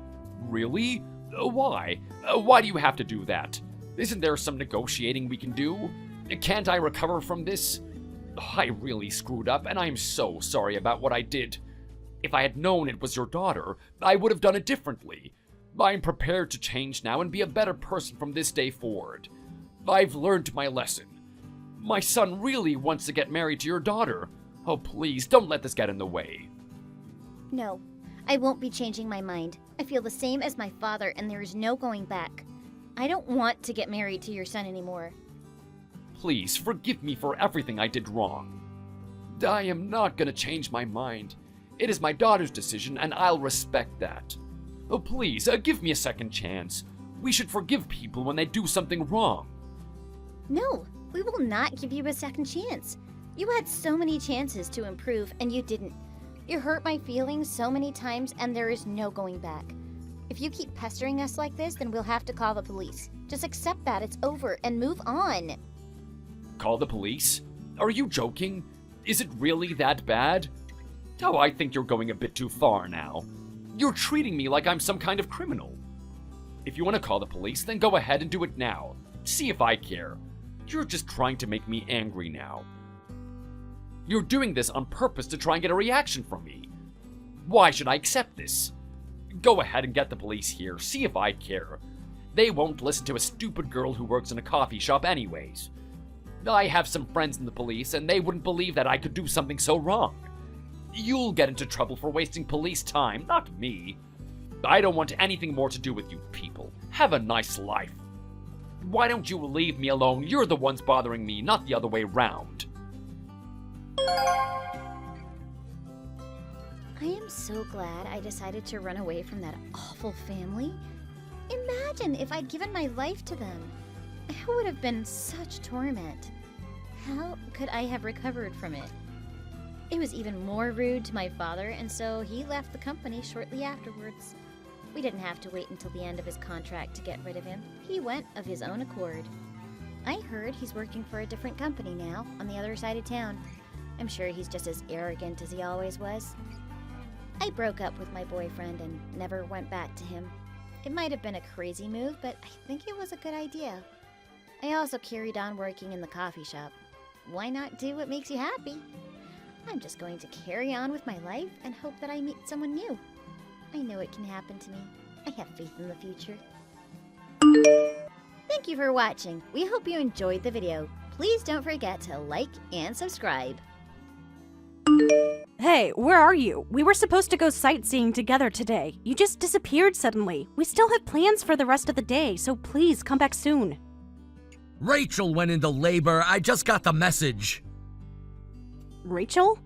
Speaker 1: Really? Why? Why do you have to do that? Isn't there some negotiating we can do? Can't I recover from this? I really screwed up, and I'm so sorry about what I did. If I had known it was your daughter, I would have done it differently. I'm prepared to change now and be a better person from this day forward. I've learned my lesson. My son really wants to get married to your daughter. Oh, please, don't let this get in the way.
Speaker 2: No, I won't be changing my mind. I feel the same as my father, and there is no going back. I don't want to get married to your son anymore.
Speaker 1: Please, forgive me for everything I did wrong. I am not gonna change my mind. It is my daughter's decision, and I'll respect that. Oh, please, give me a second chance. We should forgive people when they do something wrong.
Speaker 2: No, we will not give you a second chance. You had so many chances to improve, and you didn't. You hurt my feelings so many times, and there is no going back. If you keep pestering us like this, then we'll have to call the police. Just accept that it's over and move on.
Speaker 1: Call the police? Are you joking? Is it really that bad? Oh, I think you're going a bit too far now. You're treating me like I'm some kind of criminal. If you want to call the police, then go ahead and do it now. See if I care. You're just trying to make me angry now. You're doing this on purpose to try and get a reaction from me. Why should I accept this? Go ahead and get the police here. See if I care. They won't listen to a stupid girl who works in a coffee shop anyways. I have some friends in the police, and they wouldn't believe that I could do something so wrong. You'll get into trouble for wasting police time, not me. I don't want anything more to do with you people. Have a nice life. Why don't you leave me alone? You're the ones bothering me, not the other way round.
Speaker 2: I am so glad I decided to run away from that awful family. Imagine if I'd given my life to them. It would have been such torment. How could I have recovered from it? It was even more rude to my father, and so he left the company shortly afterwards. We didn't have to wait until the end of his contract to get rid of him. He went of his own accord. I heard he's working for a different company now, on the other side of town. I'm sure he's just as arrogant as he always was. I broke up with my boyfriend and never went back to him. It might have been a crazy move, but I think it was a good idea. I also carried on working in the coffee shop. Why not do what makes you happy? I'm just going to carry on with my life and hope that I meet someone new. I know it can happen to me. I have faith in the future. Thank you for watching. We hope you enjoyed the video. Please don't forget to like and subscribe.
Speaker 4: Hey, where are you? We were supposed to go sightseeing together today. You just disappeared suddenly. We still have plans for the rest of the day, so please come back soon.
Speaker 5: Rachel went into labor. I just got the message.
Speaker 4: Rachel?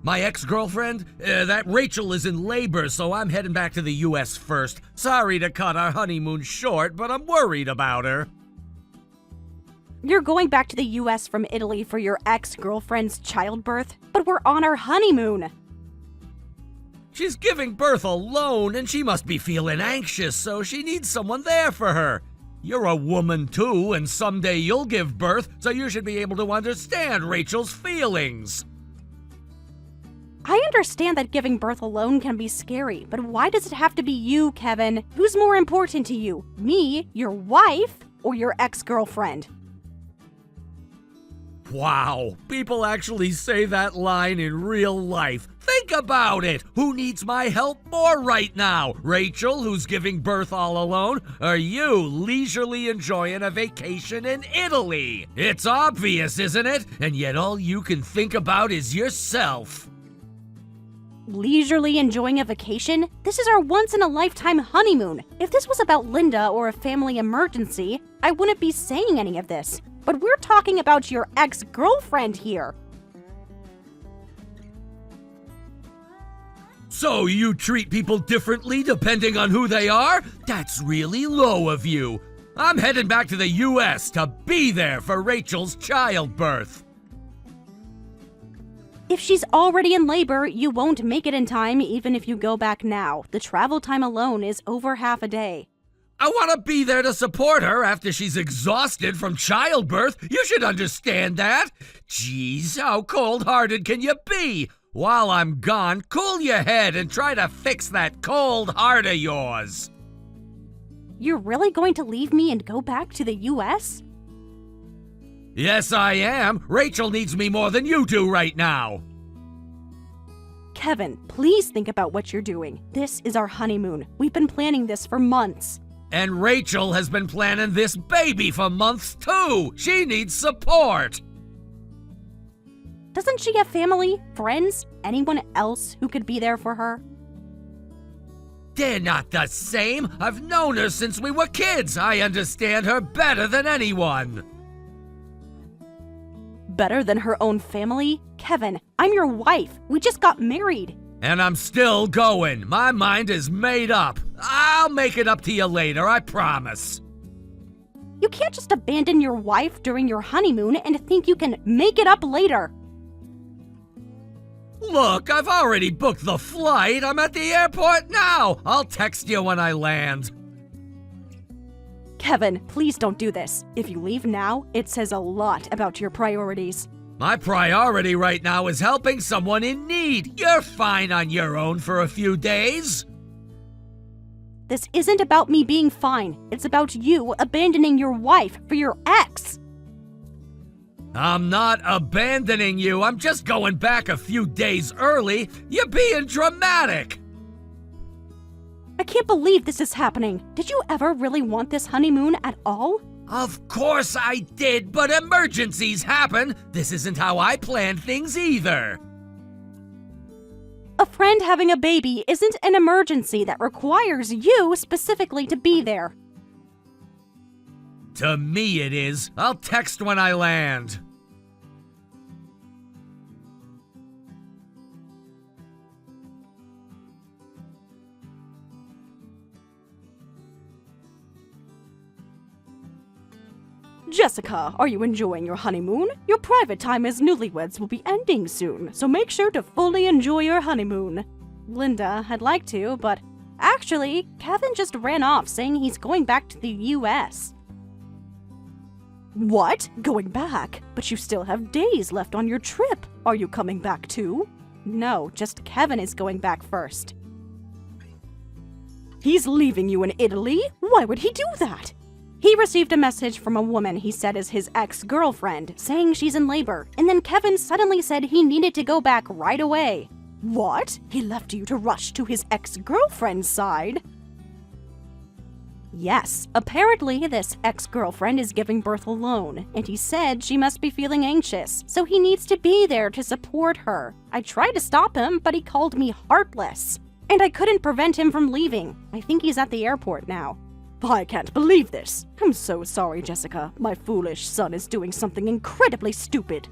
Speaker 5: My ex-girlfriend? That Rachel is in labor, so I'm heading back to the US first. Sorry to cut our honeymoon short, but I'm worried about her.
Speaker 4: You're going back to the US from Italy for your ex-girlfriend's childbirth, but we're on our honeymoon.
Speaker 5: She's giving birth alone, and she must be feeling anxious, so she needs someone there for her. You're a woman too, and someday you'll give birth, so you should be able to understand Rachel's feelings.
Speaker 4: I understand that giving birth alone can be scary, but why does it have to be you, Kevin? Who's more important to you? Me, your wife, or your ex-girlfriend?
Speaker 5: Wow, people actually say that line in real life. Think about it. Who needs my help more right now? Rachel, who's giving birth all alone, or you leisurely enjoying a vacation in Italy? It's obvious, isn't it? And yet all you can think about is yourself.
Speaker 4: Leisurely enjoying a vacation? This is our once-in-a-lifetime honeymoon. If this was about Linda or a family emergency, I wouldn't be saying any of this. But we're talking about your ex-girlfriend here.
Speaker 5: So you treat people differently depending on who they are? That's really low of you. I'm heading back to the US to be there for Rachel's childbirth.
Speaker 4: If she's already in labor, you won't make it in time even if you go back now. The travel time alone is over half a day.
Speaker 5: I want to be there to support her after she's exhausted from childbirth. You should understand that. Jeez, how cold-hearted can you be? While I'm gone, cool your head and try to fix that cold heart of yours.
Speaker 4: You're really going to leave me and go back to the US?
Speaker 5: Yes, I am. Rachel needs me more than you do right now.
Speaker 4: Kevin, please think about what you're doing. This is our honeymoon. We've been planning this for months.
Speaker 5: And Rachel has been planning this baby for months too. She needs support.
Speaker 4: Doesn't she have family, friends, anyone else who could be there for her?
Speaker 5: They're not the same. I've known her since we were kids. I understand her better than anyone.
Speaker 4: Better than her own family? Kevin, I'm your wife. We just got married.
Speaker 5: And I'm still going. My mind is made up. I'll make it up to you later, I promise.
Speaker 4: You can't just abandon your wife during your honeymoon and think you can make it up later.
Speaker 5: Look, I've already booked the flight. I'm at the airport now. I'll text you when I land.
Speaker 4: Kevin, please don't do this. If you leave now, it says a lot about your priorities.
Speaker 5: My priority right now is helping someone in need. You're fine on your own for a few days.
Speaker 4: This isn't about me being fine. It's about you abandoning your wife for your ex.
Speaker 5: I'm not abandoning you. I'm just going back a few days early. You're being dramatic.
Speaker 4: I can't believe this is happening. Did you ever really want this honeymoon at all?
Speaker 5: Of course I did, but emergencies happen. This isn't how I planned things either.
Speaker 4: A friend having a baby isn't an emergency that requires you specifically to be there.
Speaker 5: To me it is. I'll text when I land.
Speaker 4: Jessica, are you enjoying your honeymoon? Your private time as newlyweds will be ending soon, so make sure to fully enjoy your honeymoon. Linda, I'd like to, but actually, Kevin just ran off saying he's going back to the US. What? Going back? But you still have days left on your trip. Are you coming back too? No, just Kevin is going back first. He's leaving you in Italy? Why would he do that? He received a message from a woman he said is his ex-girlfriend, saying she's in labor, and then Kevin suddenly said he needed to go back right away. What? He left you to rush to his ex-girlfriend's side? Yes, apparently this ex-girlfriend is giving birth alone, and he said she must be feeling anxious, so he needs to be there to support her. I tried to stop him, but he called me heartless. And I couldn't prevent him from leaving. I think he's at the airport now. I can't believe this. I'm so sorry, Jessica. My foolish son is doing something incredibly stupid.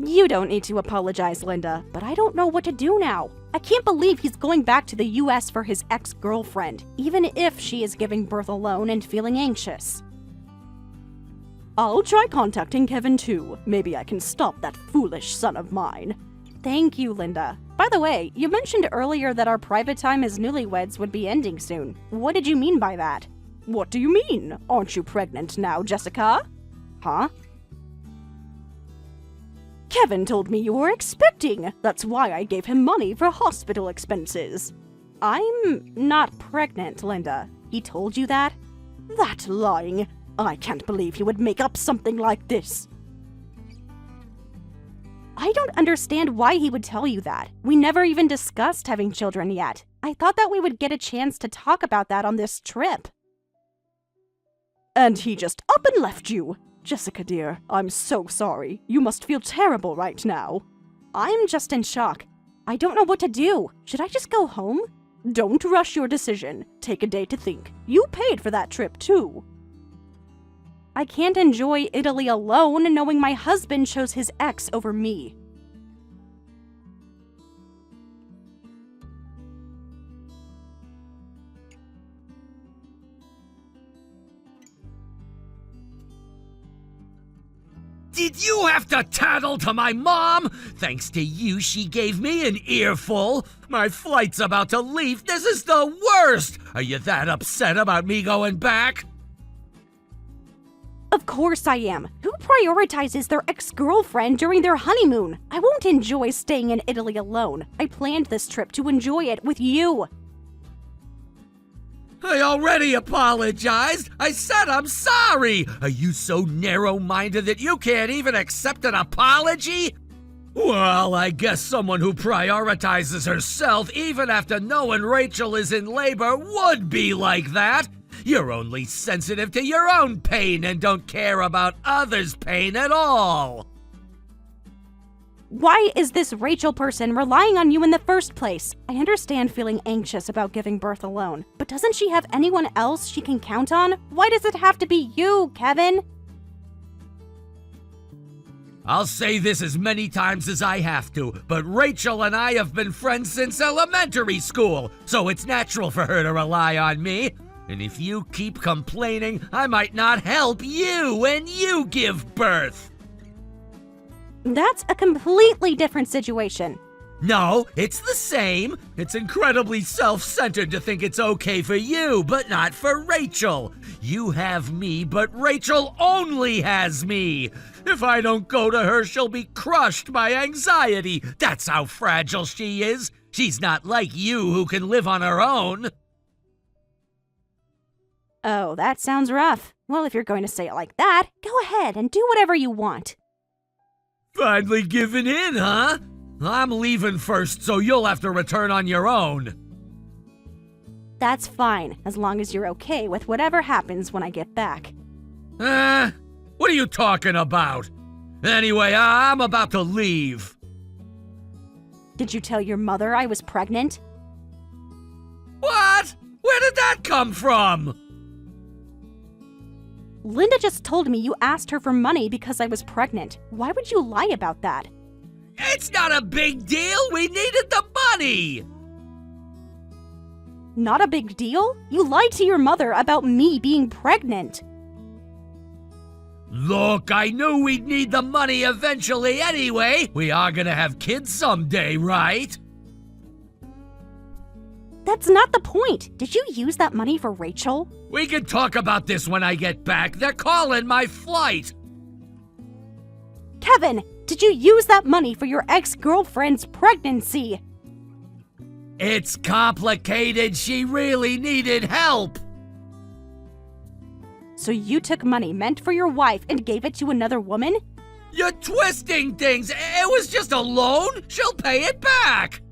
Speaker 4: You don't need to apologize, Linda, but I don't know what to do now. I can't believe he's going back to the US for his ex-girlfriend, even if she is giving birth alone and feeling anxious. I'll try contacting Kevin too. Maybe I can stop that foolish son of mine. Thank you, Linda. By the way, you mentioned earlier that our private time as newlyweds would be ending soon. What did you mean by that? What do you mean? Aren't you pregnant now, Jessica? Huh? Kevin told me you were expecting. That's why I gave him money for hospital expenses. I'm not pregnant, Linda. He told you that? That lying. I can't believe he would make up something like this. I don't understand why he would tell you that. We never even discussed having children yet. I thought that we would get a chance to talk about that on this trip. And he just up and left you. Jessica dear, I'm so sorry. You must feel terrible right now. I'm just in shock. I don't know what to do. Should I just go home? Don't rush your decision. Take a day to think. You paid for that trip too. I can't enjoy Italy alone knowing my husband chose his ex over me.
Speaker 5: Did you have to tattle to my mom? Thanks to you, she gave me an earful. My flight's about to leave. This is the worst. Are you that upset about me going back?
Speaker 4: Of course I am. Who prioritizes their ex-girlfriend during their honeymoon? I won't enjoy staying in Italy alone. I planned this trip to enjoy it with you.
Speaker 5: I already apologized. I said I'm sorry. Are you so narrow-minded that you can't even accept an apology? Well, I guess someone who prioritizes herself even after knowing Rachel is in labor would be like that. You're only sensitive to your own pain and don't care about others' pain at all.
Speaker 4: Why is this Rachel person relying on you in the first place? I understand feeling anxious about giving birth alone, but doesn't she have anyone else she can count on? Why does it have to be you, Kevin?
Speaker 5: I'll say this as many times as I have to, but Rachel and I have been friends since elementary school, so it's natural for her to rely on me. And if you keep complaining, I might not help you when you give birth.
Speaker 4: That's a completely different situation.
Speaker 5: No, it's the same. It's incredibly self-centered to think it's okay for you, but not for Rachel. You have me, but Rachel only has me. If I don't go to her, she'll be crushed by anxiety. That's how fragile she is. She's not like you who can live on her own.
Speaker 4: Oh, that sounds rough. Well, if you're going to say it like that, go ahead and do whatever you want.
Speaker 5: Finally giving in, huh? I'm leaving first, so you'll have to return on your own.
Speaker 4: That's fine, as long as you're okay with whatever happens when I get back.
Speaker 5: What are you talking about? Anyway, I'm about to leave.
Speaker 4: Did you tell your mother I was pregnant?
Speaker 5: What? Where did that come from?
Speaker 4: Linda just told me you asked her for money because I was pregnant. Why would you lie about that?
Speaker 5: It's not a big deal. We needed the money.
Speaker 4: Not a big deal? You lied to your mother about me being pregnant.
Speaker 5: Look, I knew we'd need the money eventually anyway. We are gonna have kids someday, right?
Speaker 4: That's not the point. Did you use that money for Rachel?
Speaker 5: We can talk about this when I get back. They're calling my flight.
Speaker 4: Kevin, Did you use that money for your ex-girlfriend's pregnancy?
Speaker 5: It's complicated. She really needed help.
Speaker 4: So you took money meant for your wife and gave it to another woman?
Speaker 5: You're twisting things. It was just a loan. She'll pay it back.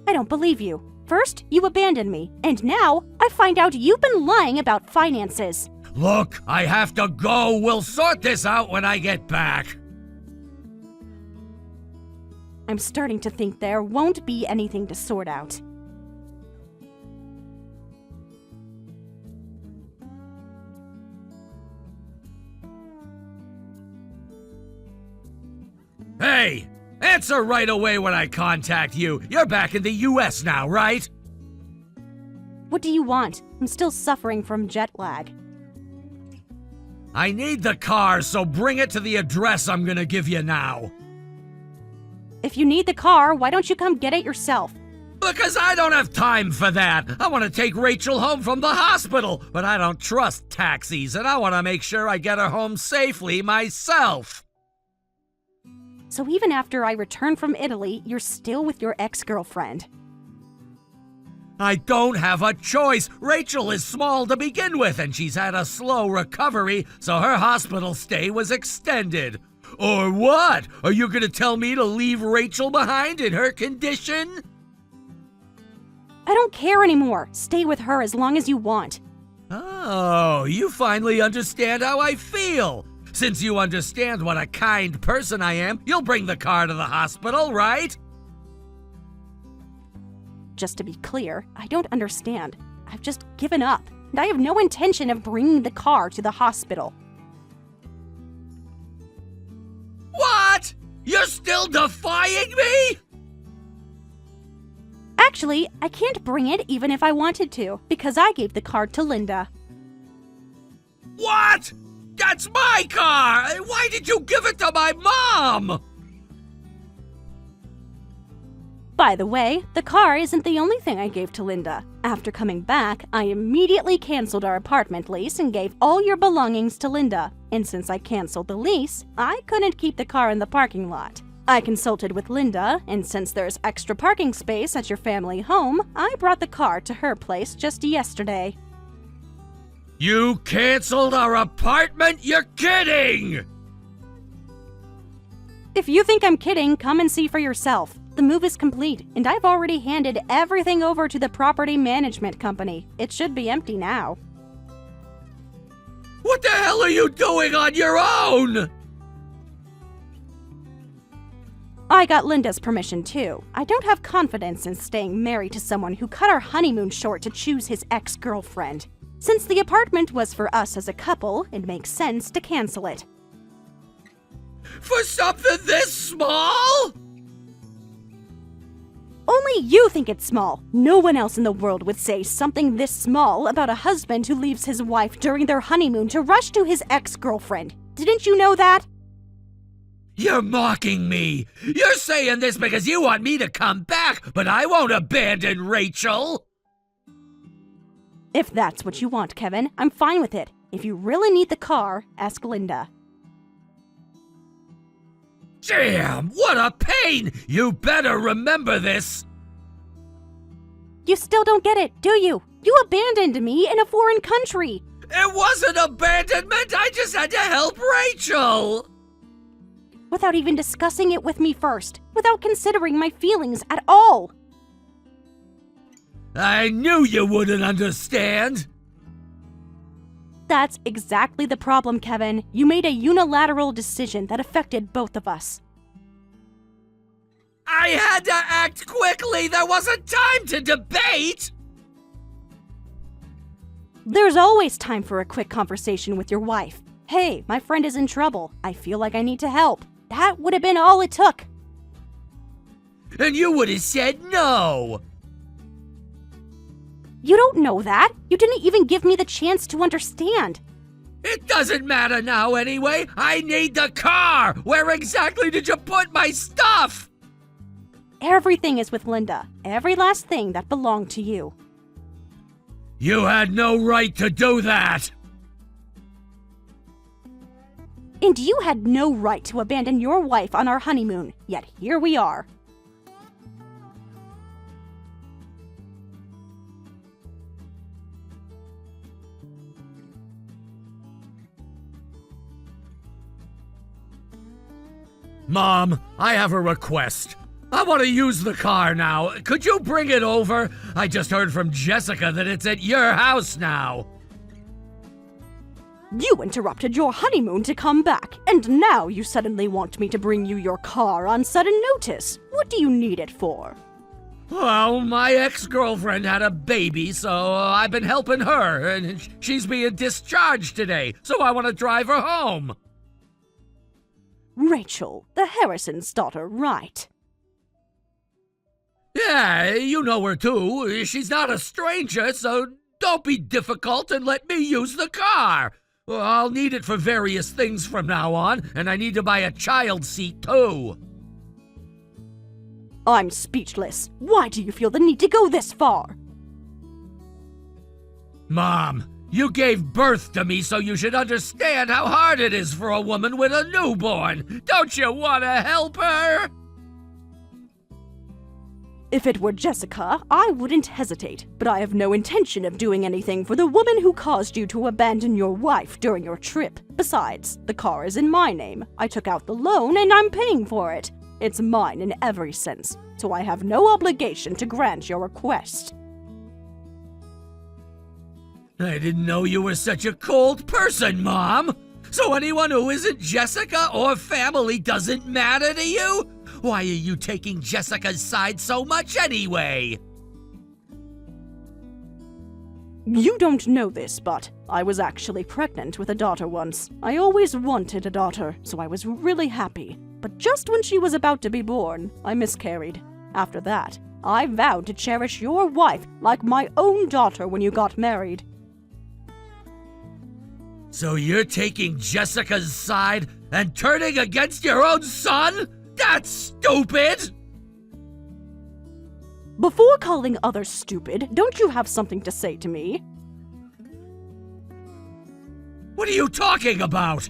Speaker 4: I don't believe you. First, you abandoned me, and now I find out you've been lying about finances.
Speaker 5: Look, I have to go. We'll sort this out when I get back.
Speaker 4: I'm starting to think there won't be anything to sort out.
Speaker 5: Hey, answer right away when I contact you. You're back in the US now, right?
Speaker 4: What do you want? I'm still suffering from jet lag.
Speaker 5: I need the car, so bring it to the address I'm gonna give you now.
Speaker 4: If you need the car, why don't you come get it yourself?
Speaker 5: Because I don't have time for that. I want to take Rachel home from the hospital, but I don't trust taxis, and I want to make sure I get her home safely myself.
Speaker 4: So even after I return from Italy, you're still with your ex-girlfriend.
Speaker 5: I don't have a choice. Rachel is small to begin with, and she's had a slow recovery, so her hospital stay was extended. Or what? Are you gonna tell me to leave Rachel behind in her condition?
Speaker 4: I don't care anymore. Stay with her as long as you want.
Speaker 5: Oh, you finally understand how I feel. Since you understand what a kind person I am, you'll bring the car to the hospital, right?
Speaker 4: Just to be clear, I don't understand. I've just given up, and I have no intention of bringing the car to the hospital.
Speaker 5: What? You're still defying me?
Speaker 4: Actually, I can't bring it even if I wanted to, because I gave the car to Linda.
Speaker 5: What? That's my car! Why did you give it to my mom?
Speaker 4: By the way, the car isn't the only thing I gave to Linda. After coming back, I immediately canceled our apartment lease and gave all your belongings to Linda. And since I canceled the lease, I couldn't keep the car in the parking lot. I consulted with Linda, and since there's extra parking space at your family home, I brought the car to her place just yesterday.
Speaker 5: You canceled our apartment? You're kidding!
Speaker 4: If you think I'm kidding, come and see for yourself. The move is complete, and I've already handed everything over to the property management company. It should be empty now.
Speaker 5: What the hell are you doing on your own?
Speaker 4: I got Linda's permission too. I don't have confidence in staying married to someone who cut our honeymoon short to choose his ex-girlfriend. Since the apartment was for us as a couple, it makes sense to cancel it.
Speaker 5: For something this small?
Speaker 4: Only you think it's small. No one else in the world would say something this small about a husband who leaves his wife during their honeymoon to rush to his ex-girlfriend. Didn't you know that?
Speaker 5: You're mocking me. You're saying this because you want me to come back, but I won't abandon Rachel.
Speaker 4: If that's what you want, Kevin, I'm fine with it. If you really need the car, ask Linda.
Speaker 5: Damn, what a pain! You better remember this.
Speaker 4: You still don't get it, do you? You abandoned me in a foreign country.
Speaker 5: It wasn't abandonment, I just had to help Rachel.
Speaker 4: Without even discussing it with me first, without considering my feelings at all.
Speaker 5: I knew you wouldn't understand.
Speaker 4: That's exactly the problem, Kevin. You made a unilateral decision that affected both of us.
Speaker 5: I had to act quickly. There wasn't time to debate.
Speaker 4: There's always time for a quick conversation with your wife. Hey, my friend is in trouble. I feel like I need to help. That would have been all it took.
Speaker 5: And you would have said no.
Speaker 4: You don't know that. You didn't even give me the chance to understand.
Speaker 5: It doesn't matter now anyway. I need the car. Where exactly did you put my stuff?
Speaker 4: Everything is with Linda. Every last thing that belonged to you.
Speaker 5: You had no right to do that.
Speaker 4: And you had no right to abandon your wife on our honeymoon, yet here we are.
Speaker 5: Mom, I have a request. I want to use the car now. Could you bring it over? I just heard from Jessica that it's at your house now.
Speaker 4: You interrupted your honeymoon to come back, and now you suddenly want me to bring you your car on sudden notice. What do you need it for?
Speaker 5: Well, my ex-girlfriend had a baby, so I've been helping her, and she's being discharged today, so I want to drive her home.
Speaker 4: Rachel, the Harrison's daughter, right?
Speaker 5: Yeah, you know her too. She's not a stranger, so don't be difficult and let me use the car. I'll need it for various things from now on, and I need to buy a child seat too.
Speaker 4: I'm speechless. Why do you feel the need to go this far?
Speaker 5: Mom, you gave birth to me, so you should understand how hard it is for a woman with a newborn. Don't you want to help her?
Speaker 4: If it were Jessica, I wouldn't hesitate, but I have no intention of doing anything for the woman who caused you to abandon your wife during your trip. Besides, the car is in my name. I took out the loan and I'm paying for it. It's mine in every sense, so I have no obligation to grant your request.
Speaker 5: I didn't know you were such a cold person, Mom. So anyone who isn't Jessica or family doesn't matter to you? Why are you taking Jessica's side so much anyway?
Speaker 4: You don't know this, but I was actually pregnant with a daughter once. I always wanted a daughter, so I was really happy. But just when she was about to be born, I miscarried. After that, I vowed to cherish your wife like my own daughter when you got married.
Speaker 5: So you're taking Jessica's side and turning against your own son? That's stupid!
Speaker 4: Before calling others stupid, don't you have something to say to me?
Speaker 5: What are you talking about?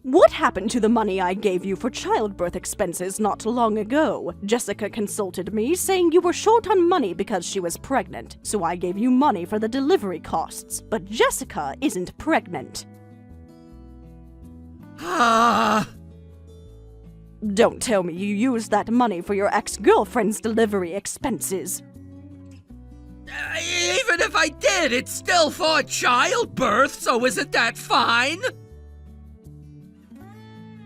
Speaker 4: What happened to the money I gave you for childbirth expenses not long ago? Jessica consulted me, saying you were short on money because she was pregnant, so I gave you money for the delivery costs. But Jessica isn't pregnant. Don't tell me you used that money for your ex-girlfriend's delivery expenses.
Speaker 5: Even if I did, it's still for childbirth, so isn't that fine?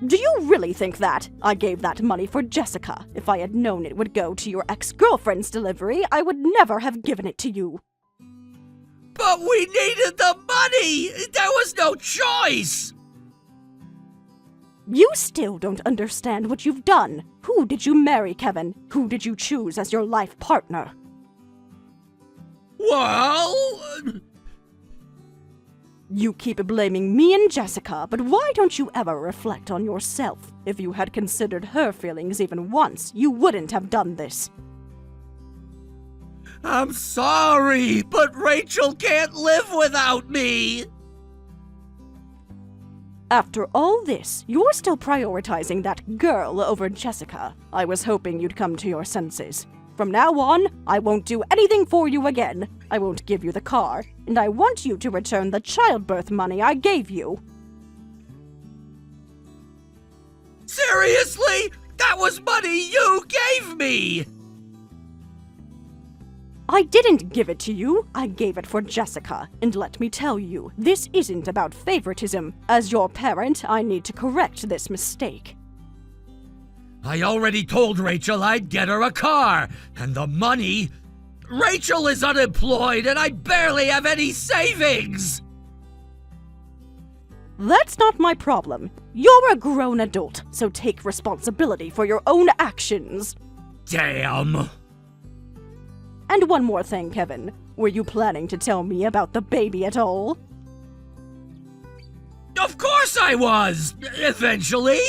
Speaker 4: Do you really think that? I gave that money for Jessica. If I had known it would go to your ex-girlfriend's delivery, I would never have given it to you.
Speaker 5: But we needed the money! There was no choice!
Speaker 4: You still don't understand what you've done. Who did you marry, Kevin? Who did you choose as your life partner?
Speaker 5: Well...
Speaker 4: You keep blaming me and Jessica, but why don't you ever reflect on yourself? If you had considered her feelings even once, you wouldn't have done this.
Speaker 5: I'm sorry, but Rachel can't live without me!
Speaker 4: After all this, you're still prioritizing that girl over Jessica. I was hoping you'd come to your senses. From now on, I won't do anything for you again. I won't give you the car, and I want you to return the childbirth money I gave you.
Speaker 5: Seriously? That was money you gave me!
Speaker 4: I didn't give it to you. I gave it for Jessica. And let me tell you, this isn't about favoritism. As your parent, I need to correct this mistake.
Speaker 5: I already told Rachel I'd get her a car, and the money... Rachel is unemployed and I barely have any savings!
Speaker 4: That's not my problem. You're a grown adult, so take responsibility for your own actions.
Speaker 5: Damn!
Speaker 4: And one more thing, Kevin. Were you planning to tell me about the baby at all?
Speaker 5: Of course I was! Eventually!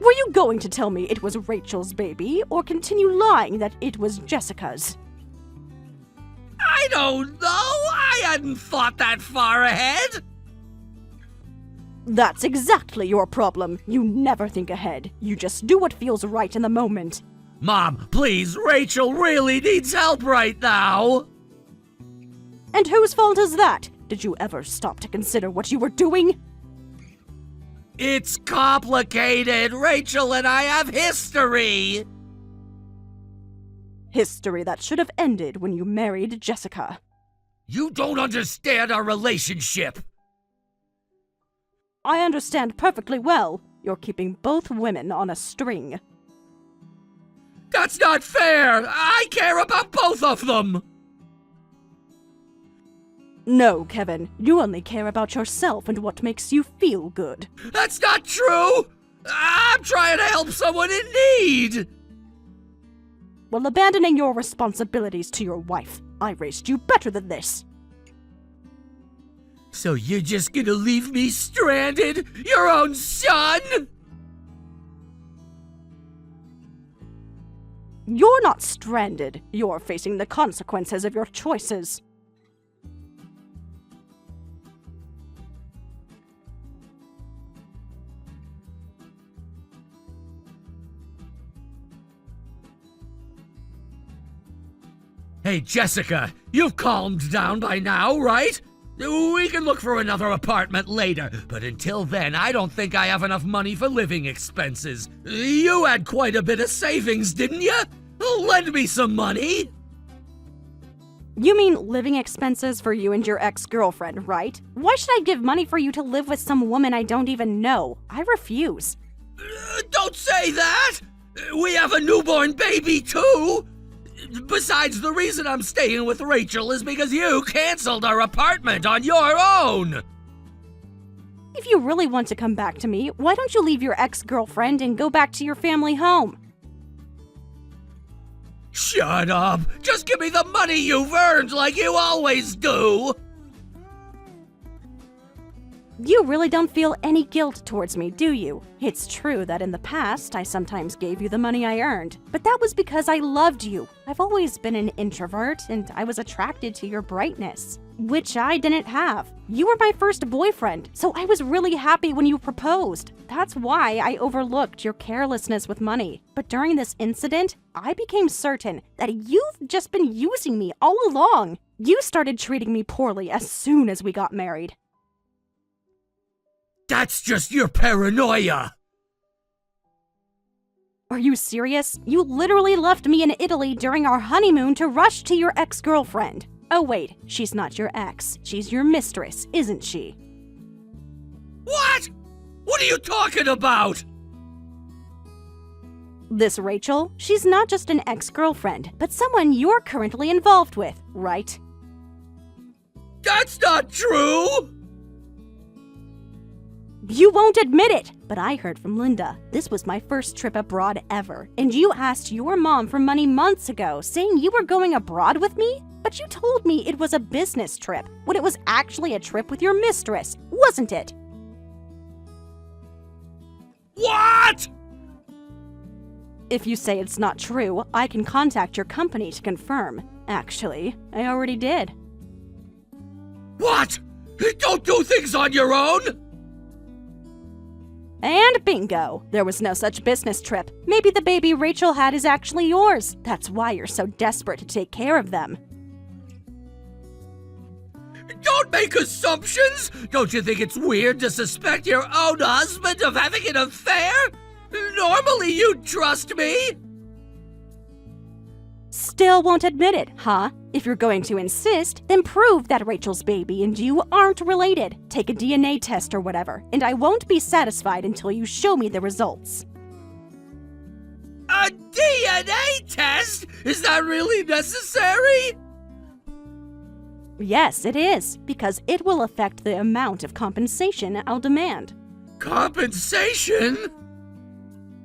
Speaker 4: Were you going to tell me it was Rachel's baby, or continue lying that it was Jessica's?
Speaker 5: I I don't know. I hadn't thought that far ahead.
Speaker 4: That's exactly your problem. You never think ahead. You just do what feels right in the moment.
Speaker 5: Mom, please, Rachel really needs help right now.
Speaker 4: And whose fault is that? Did you ever stop to consider what you were doing?
Speaker 5: It's complicated. Rachel and I have history.
Speaker 4: History that should have ended when you married Jessica.
Speaker 5: You don't understand our relationship.
Speaker 4: I understand perfectly well. You're keeping both women on a string.
Speaker 5: That's not fair. I care about both of them.
Speaker 4: No, Kevin. You only care about yourself and what makes you feel good.
Speaker 5: That's not true. I'm trying to help someone in need.
Speaker 4: While abandoning your responsibilities to your wife, I raised you better than this.
Speaker 5: So you're just gonna leave me stranded? Your own son?
Speaker 4: You're not stranded. You're facing the consequences of your choices.
Speaker 5: Hey, Jessica, you've calmed down by now, right? We can look for another apartment later, but until then, I don't think I have enough money for living expenses. You had quite a bit of savings, didn't you? Lend me some money.
Speaker 4: You mean living expenses for you and your ex-girlfriend, right? Why should I give money for you to live with some woman I don't even know? I refuse.
Speaker 5: Don't say that! We have a newborn baby, too! Besides, the reason I'm staying with Rachel is because you canceled our apartment on your own!
Speaker 4: If you really want to come back to me, why don't you leave your ex-girlfriend and go back to your family home?
Speaker 5: Shut up! Just give me the money you've earned like you always do!
Speaker 4: You really don't feel any guilt towards me, do you? It's true that in the past, I sometimes gave you the money I earned, but that was because I loved you. I've always been an introvert, and I was attracted to your brightness, which I didn't have. You were my first boyfriend, so I was really happy when you proposed. That's why I overlooked your carelessness with money. But during this incident, I became certain that you've just been using me all along. You started treating me poorly as soon as we got married.
Speaker 5: That's just your paranoia!
Speaker 4: Are you serious? You literally left me in Italy during our honeymoon to rush to your ex-girlfriend. Oh wait, she's not your ex. She's your mistress, isn't she?
Speaker 5: What? What are you talking about?
Speaker 4: This Rachel, she's not just an ex-girlfriend, but someone you're currently involved with, right?
Speaker 5: That's not true!
Speaker 4: You won't admit it, but I heard from Linda. This was my first trip abroad ever, and you asked your mom for money months ago, saying you were going abroad with me? But you told me it was a business trip, when it was actually a trip with your mistress, wasn't it?
Speaker 5: What?
Speaker 4: If you say it's not true, I can contact your company to confirm. Actually, I already did.
Speaker 5: What? Don't do things on your own!
Speaker 4: And bingo! There was no such business trip. Maybe the baby Rachel had is actually yours. That's why you're so desperate to take care of them.
Speaker 5: Don't make assumptions! Don't you think it's weird to suspect your own husband of having an affair? Normally you'd trust me!
Speaker 4: Still won't admit it, huh? If you're going to insist, then prove that Rachel's baby and you aren't related. Take a DNA test or whatever, and I won't be satisfied until you show me the results.
Speaker 5: A DNA test? Is that really necessary?
Speaker 4: Yes, it is, because it will affect the amount of compensation I'll demand.
Speaker 5: Compensation?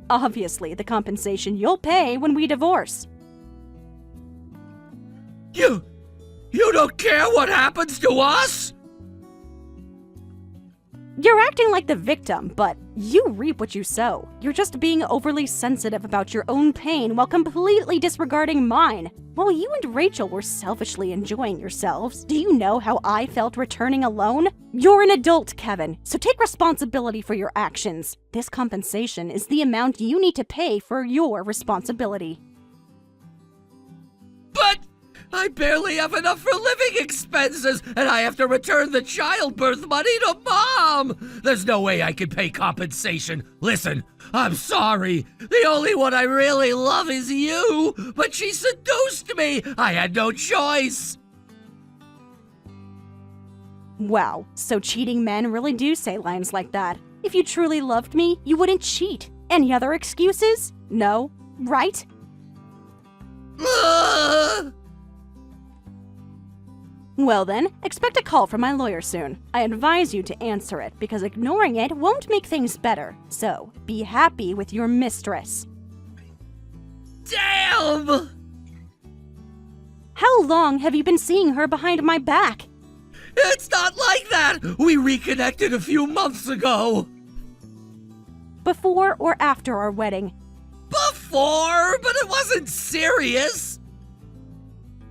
Speaker 4: Obviously, the compensation you'll pay when we divorce.
Speaker 5: You don't care what happens to us?
Speaker 4: You're acting like the victim, but you reap what you sow. You're just being overly sensitive about your own pain while completely disregarding mine. While you and Rachel were selfishly enjoying yourselves, do you know how I felt returning alone? You're an adult, Kevin, so take responsibility for your actions. This compensation is the amount you need to pay for your responsibility.
Speaker 5: But I barely have enough for living expenses, and I have to return the childbirth money to Mom! There's no way I can pay compensation. Listen, I'm sorry. The only one I really love is you, but she seduced me. I had no choice.
Speaker 4: Wow, so cheating men really do say lines like that. If you truly loved me, you wouldn't cheat. Any other excuses? No? Right? Well then, expect a call from my lawyer soon. I advise you to answer it because ignoring it won't make things better. So, be happy with your mistress.
Speaker 5: Damn!
Speaker 4: How long have you been seeing her behind my back?
Speaker 5: It's not like that! We reconnected a few months ago!
Speaker 4: Before or after our wedding?
Speaker 5: Before, but it wasn't serious!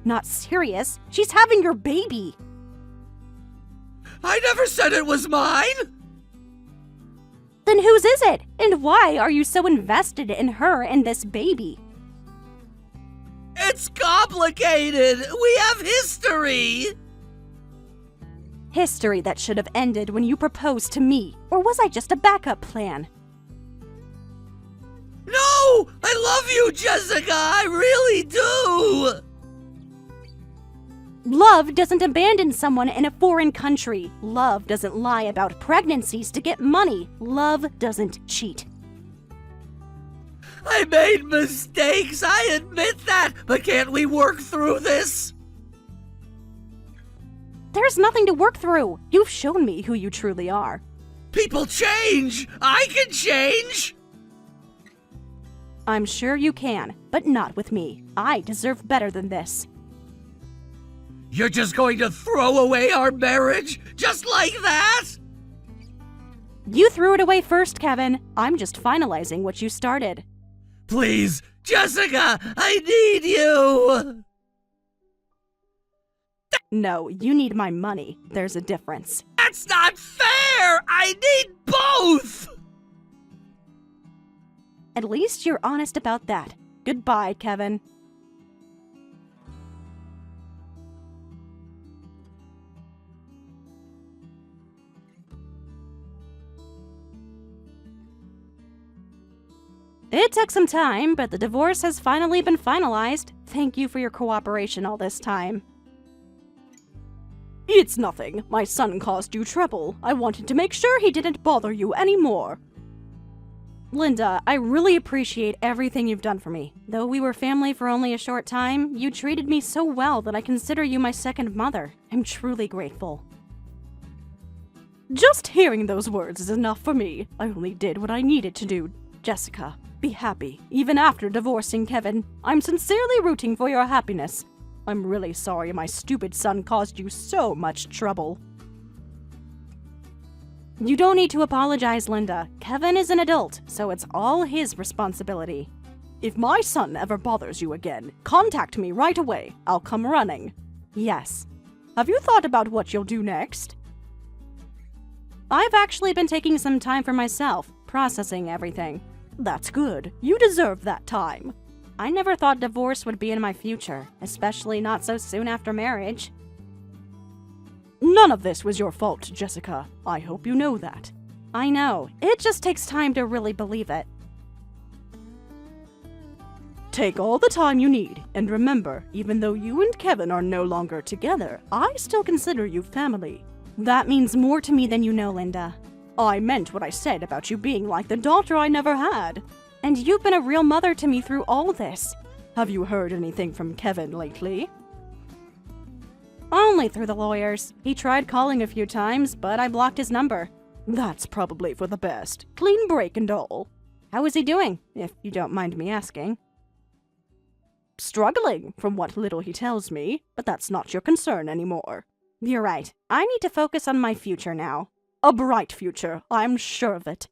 Speaker 4: Not serious. She's having your baby.
Speaker 5: I never said it was mine!
Speaker 4: Then whose is it? And why are you so invested in her and this baby?
Speaker 5: It's complicated! We have history!
Speaker 4: History that should have ended when you proposed to me. Or was I just a backup plan?
Speaker 5: No! I love you, Jessica! I really do!
Speaker 4: Love doesn't abandon someone in a foreign country. Love doesn't lie about pregnancies to get money. Love doesn't cheat.
Speaker 5: I made mistakes, I admit that, but can't we work through this?
Speaker 4: There's nothing to work through. You've shown me who you truly are.
Speaker 5: People change! I can change!
Speaker 4: I'm sure you can, but not with me. I deserve better than this.
Speaker 5: You're just going to throw away our marriage? Just like that?
Speaker 4: You threw it away first, Kevin. I'm just finalizing what you started.
Speaker 5: Please, Jessica, I need you!
Speaker 4: No, you need my money. There's a difference.
Speaker 5: That's not fair! I need both!
Speaker 4: At least you're honest about that. Goodbye, Kevin. It took some time, but the divorce has finally been finalized. Thank you for your cooperation all this time. It's nothing. My son caused you trouble. I wanted to make sure he didn't bother you anymore. Linda, I really appreciate everything you've done for me. Though we were family for only a short time, you treated me so well that I consider you my second mother. I'm truly grateful. Just hearing those words is enough for me. I only did what I needed to do. Jessica, be happy, even after divorcing Kevin. I'm sincerely rooting for your happiness. I'm really sorry my stupid son caused you so much trouble. You don't need to apologize, Linda. Kevin is an adult, so it's all his responsibility. If my son ever bothers you again, contact me right away. I'll come running. Yes. Have you thought about what you'll do next? I've actually been taking some time for myself, processing everything. That's good. You deserve that time. I never thought divorce would be in my future, especially not so soon after marriage. None of this was your fault, Jessica. I hope you know that. I know. It just takes time to really believe it. Take all the time you need, and remember, even though you and Kevin are no longer together, I still consider you family. That means more to me than you know, Linda. I meant what I said about you being like the daughter I never had. And you've been a real mother to me through all this. Have you heard anything from Kevin lately? Only through the lawyers. He tried calling a few times, but I blocked his number. That's probably for the best. Clean break and all. How is he doing, if you don't mind me asking? Struggling, from what little he tells me, but that's not your concern anymore. You're right. I need to focus on my future now. A bright future, I'm sure of it.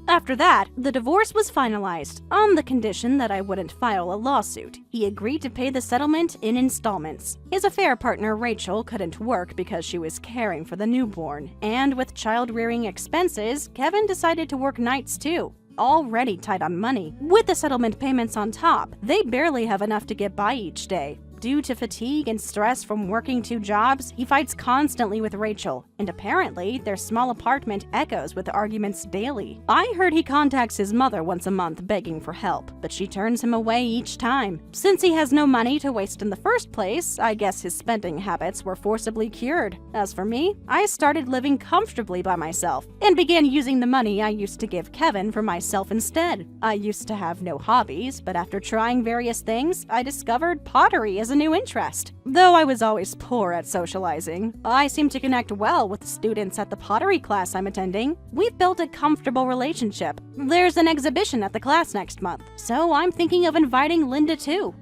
Speaker 4: After that, the divorce was finalized, on the condition that I wouldn't file a lawsuit. He agreed to pay the settlement in installments. His affair partner Rachel couldn't work because she was caring for the newborn, and with child-rearing expenses, Kevin decided to work nights too. Already tight on money. With the settlement payments on top, they barely have enough to get by each day. Due to fatigue and stress from working 2 jobs, he fights constantly with Rachel, and apparently their small apartment echoes with arguments daily. I heard he contacts his mother once a month begging for help, but she turns him away each time. Since he has no money to waste in the first place, I guess his spending habits were forcibly cured. As for me, I started living comfortably by myself, and began using the money I used to give Kevin for myself instead. I used to have no hobbies, but after trying various things, I discovered pottery as a new interest. Though I was always poor at socializing, I seem to connect well with the students at the pottery class I'm attending. We've built a comfortable relationship. There's an exhibition at the class next month, so I'm thinking of inviting Linda too.